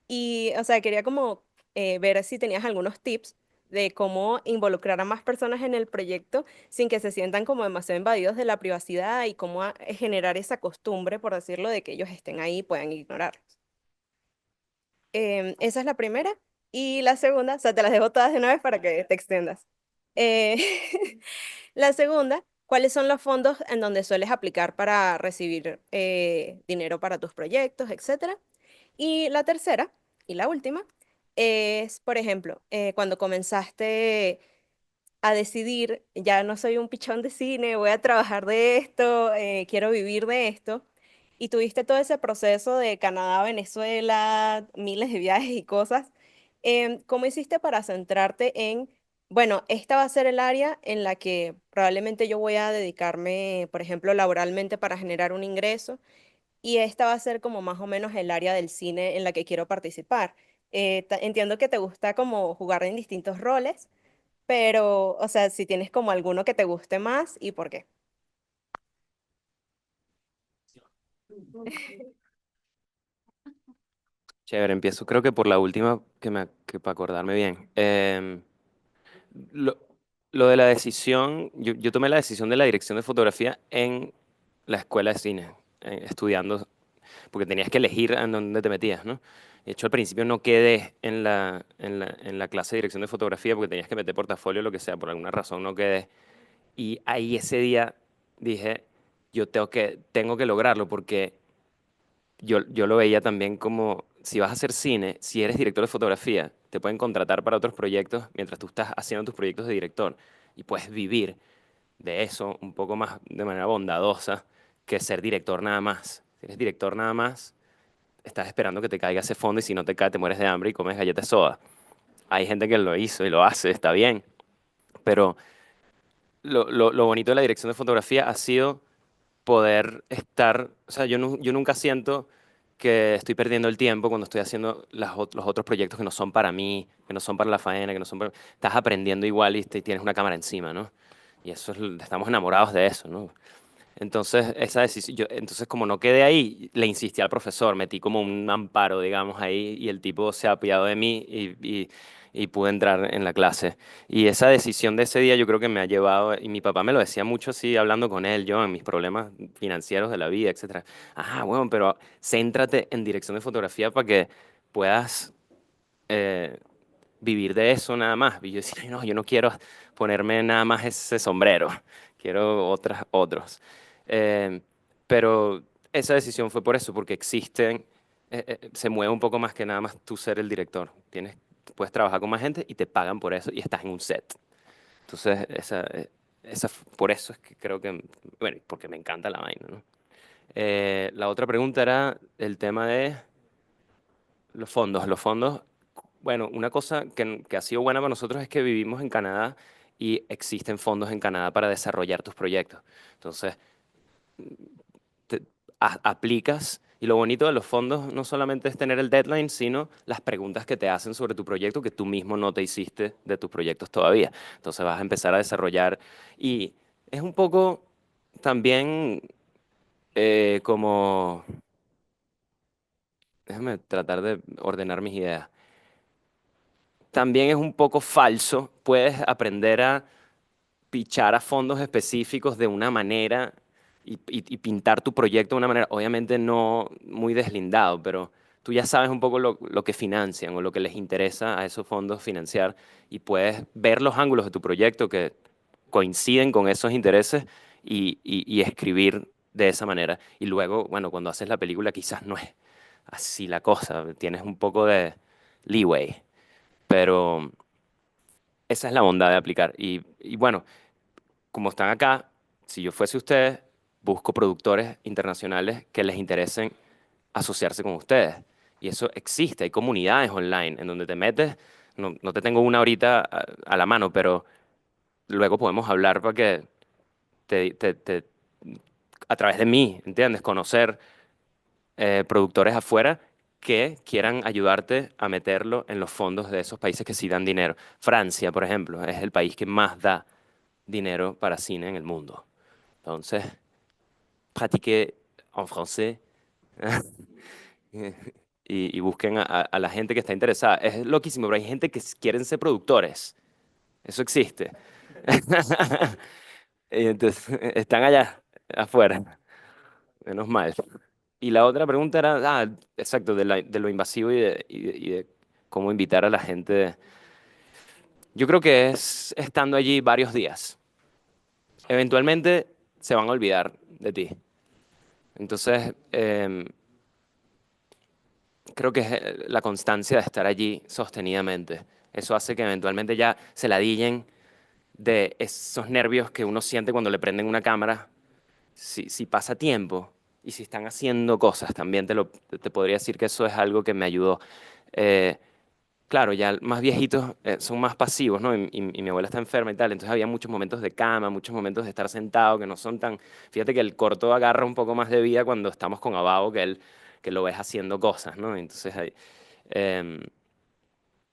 y, o sea, quería como ver si tenías algunos tips de cómo involucrar a más personas en el proyecto sin que se sientan como demasiado invadidos de la privacidad y cómo generar esa costumbre, por decirlo, de que ellos estén ahí y puedan ignorar. Esa es la primera. Y la segunda, o sea, te las dejo todas de una vez para que te extiendas. Eh, la segunda, ¿cuáles son los fondos en donde sueles aplicar para recibir dinero para tus proyectos, etcétera? Y la tercera, y la última, es, por ejemplo, cuando comenzaste a decidir, ya no soy un pichón de cine, voy a trabajar de esto, quiero vivir de esto. Y tuviste todo ese proceso de Canadá, Venezuela, miles de viajes y cosas. ¿Cómo hiciste para centrarte en, bueno, esta va a ser el área en la que probablemente yo voy a dedicarme, por ejemplo, laboralmente para generar un ingreso? Y esta va a ser como más o menos el área del cine en la que quiero participar. Entiendo que te gusta como jugar en distintos roles, pero, o sea, si tienes como alguno que te guste más y por qué. Chévere, empiezo creo que por la última que para acordarme bien. Lo, lo de la decisión, yo tomé la decisión de la dirección de fotografía en la escuela de cine, estudiando, porque tenías que elegir en dónde te metías, ¿no? De hecho, al principio no quedé en la clase de dirección de fotografía porque tenías que meter portafolio o lo que sea, por alguna razón no quedé. Y ahí ese día dije, yo tengo que lograrlo porque yo lo veía también como, si vas a hacer cine, si eres director de fotografía, te pueden contratar para otros proyectos mientras tú estás haciendo tus proyectos de director y puedes vivir de eso un poco más de manera bondadosa que ser director nada más. Si eres director nada más, estás esperando que te caiga ese fondo y si no te cae te mueres de hambre y comes galletas de soda. Hay gente que lo hizo y lo hace, está bien, pero lo bonito de la dirección de fotografía ha sido poder estar, o sea, yo nunca siento que estoy perdiendo el tiempo cuando estoy haciendo los otros proyectos que no son para mí, que no son para la faena, que no son para... Estás aprendiendo igual y tienes una cámara encima, ¿no? Y eso estamos enamorados de eso, ¿no? Entonces, esa decisión, entonces como no quedé ahí, le insistí al profesor, metí como un amparo, digamos, ahí, y el tipo se ha apiado de mí y pude entrar en la clase. Y esa decisión de ese día yo creo que me ha llevado, y mi papá me lo decía mucho así, hablando con él, yo, en mis problemas financieros de la vida, etcétera. Ah, bueno, pero céntrate en dirección de fotografía para que puedas eh, vivir de eso nada más. Y yo decía, no, yo no quiero ponerme nada más ese sombrero, quiero otros. Eh, pero esa decisión fue por eso, porque existen, se mueve un poco más que nada más tú ser el director. Puedes trabajar con más gente y te pagan por eso y estás en un set. Entonces, por eso es que creo que, bueno, porque me encanta la vaina, ¿no? La otra pregunta era el tema de los fondos. Los fondos, bueno, una cosa que ha sido buena para nosotros es que vivimos en Canadá y existen fondos en Canadá para desarrollar tus proyectos. Entonces, te- aplicas y lo bonito de los fondos no solamente es tener el deadline, sino las preguntas que te hacen sobre tu proyecto que tú mismo no te hiciste de tus proyectos todavía. Entonces vas a empezar a desarrollar y es un poco también como, déjame tratar de ordenar mis ideas. También es un poco falso, puedes aprender a pichar a fondos específicos de una manera y pintar tu proyecto de una manera, obviamente no muy deslindado, pero tú ya sabes un poco lo que financian o lo que les interesa a esos fondos financiar y puedes ver los ángulos de tu proyecto que coinciden con esos intereses y escribir de esa manera. Y luego, bueno, cuando haces la película quizás no es así la cosa, tienes un poco de leeway, pero esa es la bondad de aplicar. Y bueno, como están acá, si yo fuese ustedes, busco productores internacionales que les interesen asociarse con ustedes. Y eso existe, hay comunidades online en donde te metes, no te tengo una ahorita a la mano, pero luego podemos hablar para que te, te- te- a través de mí, ¿entiendes? Conocer productores afuera que quieran ayudarte a meterlo en los fondos de esos países que sí dan dinero. Francia, por ejemplo, es el país que más da dinero para cine en el mundo. Entonces, pratiquez en français y busquen a la gente que está interesada. Es loquísimo, pero hay gente que quieren ser productores. Eso existe. Y entonces, están allá, afuera. Menos mal. Y la otra pregunta era, exacto, de lo invasivo y de cómo invitar a la gente. Yo creo que es estando allí varios días. Eventualmente se van a olvidar de ti. Entonces, creo que es la constancia de estar allí sostenidamente. Eso hace que eventualmente ya se ladillen de esos nervios que uno siente cuando le prenden una cámara. Si pasa tiempo y si están haciendo cosas, también te podría decir que eso es algo que me ayudó. Eh, claro, ya más viejitos son más pasivos, ¿no? Y mi abuela está enferma y tal, entonces había muchos momentos de cama, muchos momentos de estar sentado que no son tan... Fíjate que el corto agarra un poco más de vida cuando estamos con Abao, que lo ves haciendo cosas, ¿no? Entonces em,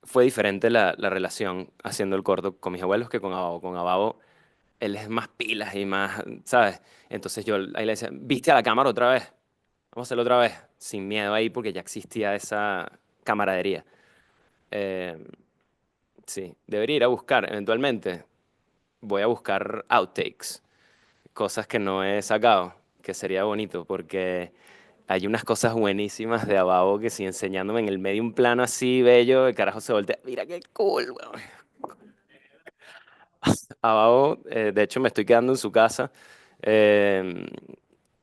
fue diferente la relación haciendo el corto con mis abuelos que con Abao. Con Abao él es más pilas y más, ¿sabes? Entonces yo ahí le decía, ¿viste a la cámara otra vez? Vamos a hacerlo otra vez, sin miedo ahí porque ya existía esa camaradería. Eh, sí, debería ir a buscar, eventualmente voy a buscar outtakes, cosas que no he sacado, que sería bonito porque hay unas cosas buenísimas de Ababo que si enseñándome en el medio un plano así bello, el carajo se voltea, mira qué cool, weón. Abao, de hecho me estoy quedando en su casa. eh,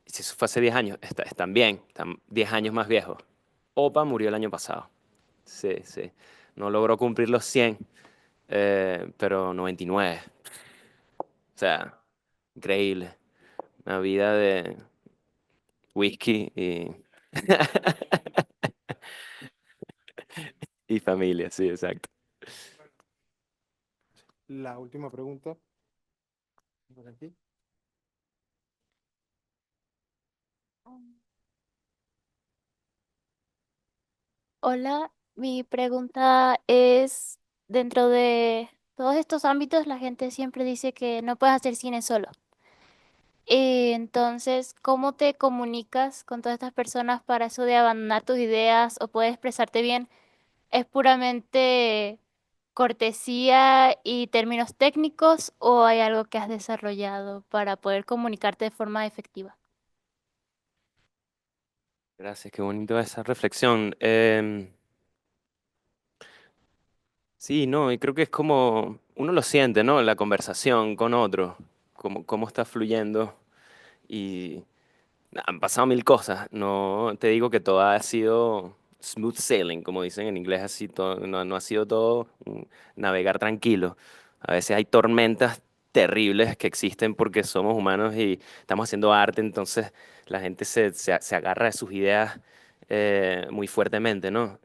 si eso fue hace 10 años, están bien, están 10 años más viejos. Opa murió el año pasado. Sí, sí. No logró cumplir los 100, pero 99. O sea, increíble. Una vida de whisky y familia, sí, exacto. La última pregunta. Por aquí. Hola, mi pregunta es, dentro de todos estos ámbitos, la gente siempre dice que no puedes hacer cine solo. Entonces, ¿cómo te comunicas con todas estas personas para eso de abandonar tus ideas o poder expresarte bien? ¿Es puramente cortesía y términos técnicos o hay algo que has desarrollado para poder comunicarte de forma efectiva? Gracias, qué bonito esa reflexión. Sí, no, y creo que es como uno lo siente, ¿no? En la conversación con otro, cómo está fluyendo. Y han pasado mil cosas. No te digo que todo ha sido smooth sailing, como dicen en inglés, así todo, no ha sido todo navegar tranquilo. A veces hay tormentas terribles que existen porque somos humanos y estamos haciendo arte, entonces la gente se agarra de sus ideas muy fuertemente, ¿no?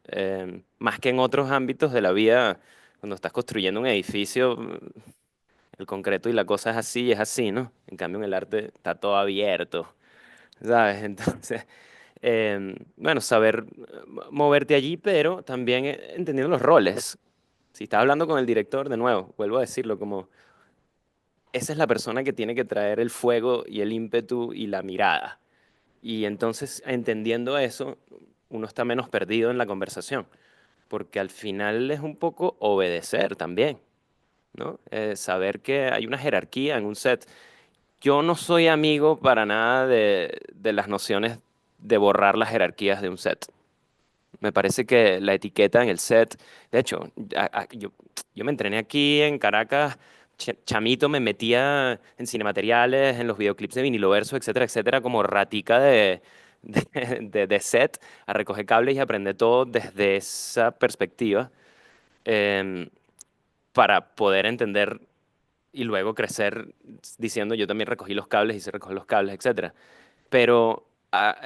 Más que en otros ámbitos de la vida, cuando estás construyendo un edificio, el concreto y la cosa es así y es así, ¿no? En cambio, en el arte está todo abierto, ¿sabes? Entonces, bueno, saber moverte allí, pero también entendiendo los roles. Si estás hablando con el director, de nuevo, vuelvo a decirlo, como esa es la persona que tiene que traer el fuego y el ímpetu y la mirada. Y entonces, entendiendo eso, uno está menos perdido en la conversación, porque al final es un poco obedecer también, ¿no? Saber que hay una jerarquía en un set. Yo no soy amigo para nada de las nociones de borrar las jerarquías de un set. Me parece que la etiqueta en el set, de hecho, yo me entrené aquí en Caracas, chamito, me metía en cinemateriales, en los videoclips de Vinilo Verso, etcétera, etcétera, como ratica de set, a recoger cables y aprender todo desde esa perspectiva, em, para poder entender y luego crecer diciendo yo también recogí los cables y se recoger los cables, etcétera. Pero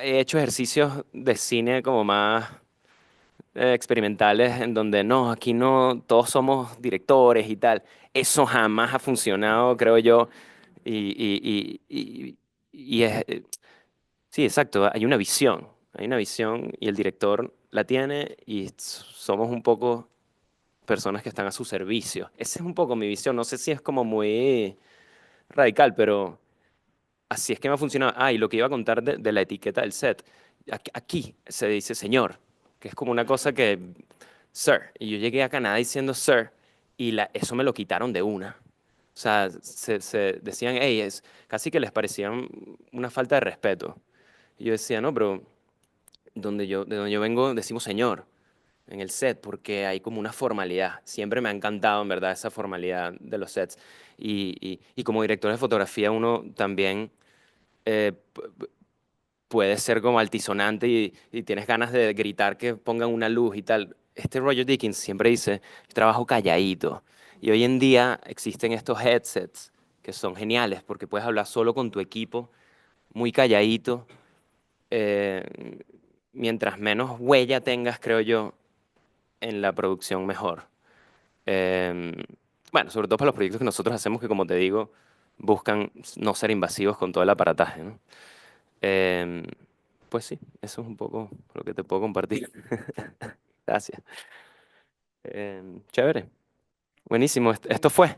he hecho ejercicios de cine como más experimentales en donde no, aquí no, todos somos directores y tal. Eso jamás ha funcionado, creo yo. Y es, sí, exacto, hay una visión y el director la tiene y somos un poco personas que están a su servicio. Esa es un poco mi visión. No sé si es como muy radical, pero así es que me ha funcionado. Ah, y lo que iba a contar de la etiqueta del set. Aquí se dice señor, que es como una cosa que, sir. Y yo llegué a Canadá diciendo sir, y eso me lo quitaron de una. O sea, se decían, hey, casi que les parecía una falta de respeto. Y yo decía, no, pero de donde yo vengo decimos señor en el set porque hay como una formalidad. Siempre me ha encantado, en verdad, esa formalidad de los sets. Y como director de fotografía uno también eh, puede ser como altisonante y tienes ganas de gritar que pongan una luz y tal. Este Roger Dickens siempre dice, yo trabajo calladito. Y hoy en día existen estos headsets que son geniales porque puedes hablar solo con tu equipo, muy calladito. Mientras menos huella tengas, creo yo, en la producción, mejor. Em, bueno, sobre todo para los proyectos que nosotros hacemos, que como te digo, buscan no ser invasivos con todo el aparataje, ¿no? Em, pues sí, eso es un poco lo que te puedo compartir. Gracias. Chévere. Buenísimo. Esto fue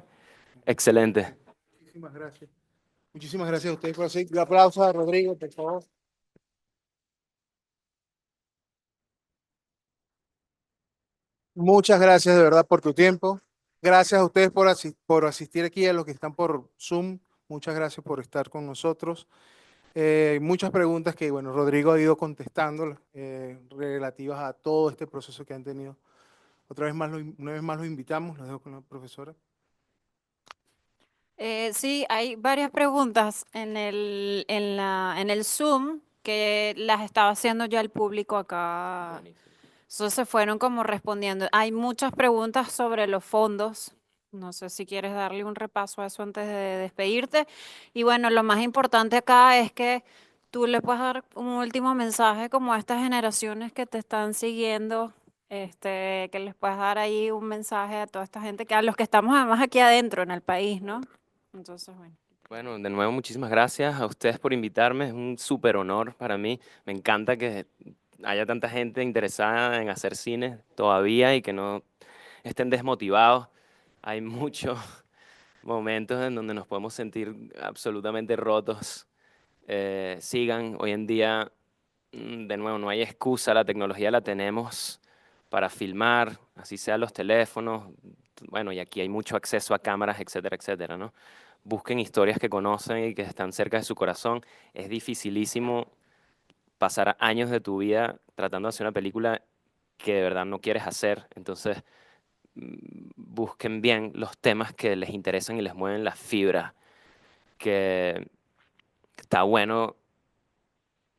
excelente. Muchísimas gracias. Muchísimas gracias a ustedes por hacer. Un aplauso a Rodrigo, por favor. Muchas gracias de verdad por tu tiempo. Gracias a ustedes por asistir aquí, a los que están por Zoom. Muchas gracias por estar con nosotros. Muchas preguntas que, bueno, Rodrigo ha ido contestando relativas a todo este proceso que han tenido. Una vez más lo invitamos, lo dejo con la profesora. Sí, hay varias preguntas en el Zoom que las estaba haciendo ya el público acá. Entonces se fueron como respondiendo. Hay muchas preguntas sobre los fondos. No sé si quieres darle un repaso a eso antes de despedirte. Y bueno, lo más importante acá es que tú le puedas dar un último mensaje como a estas generaciones que te están siguiendo, que les puedas dar ahí un mensaje a toda esta gente, a los que estamos además aquí adentro en el país, ¿no? Entonces, bueno. Bueno, de nuevo, muchísimas gracias a ustedes por invitarme. Es un súper honor para mí. Me encanta que haya tanta gente interesada en hacer cine todavía y que no estén desmotivados. Hay muchos momentos en donde nos podemos sentir absolutamente rotos. Sigan, hoy en día, de nuevo, no hay excusa, la tecnología la tenemos para filmar, así sea los teléfonos, bueno, y aquí hay mucho acceso a cámaras, etcétera, etcétera, ¿no? Busquen historias que conocen y que están cerca de su corazón. Es dificilísimo pasar años de tu vida tratando de hacer una película que de verdad no quieres hacer, entonces busquen bien los temas que les interesan y les mueven las fibras, que está bueno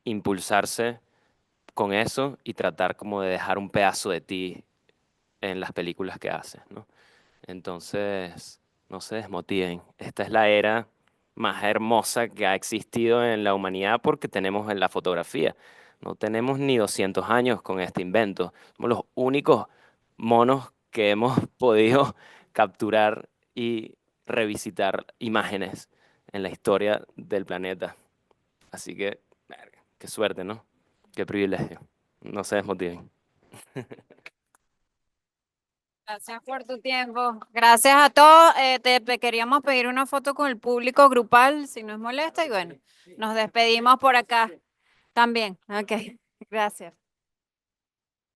impulsarse con eso y tratar como de dejar un pedazo de ti en las películas que haces, ¿no? Entonces, no se desmotiven. Esta es la era más hermosa que ha existido en la humanidad porque tenemos en la fotografía. No tenemos ni 200 años con este invento. Somos los únicos monos que hemos podido capturar y revisitar imágenes en la historia del planeta. Así que, verga, qué suerte, ¿no? Qué privilegio. No se desmotiven. Gracias por tu tiempo. Gracias a todos. Te queríamos pedir una foto con el público grupal, si no es molesta. Y bueno, nos despedimos por acá también. Ok, gracias.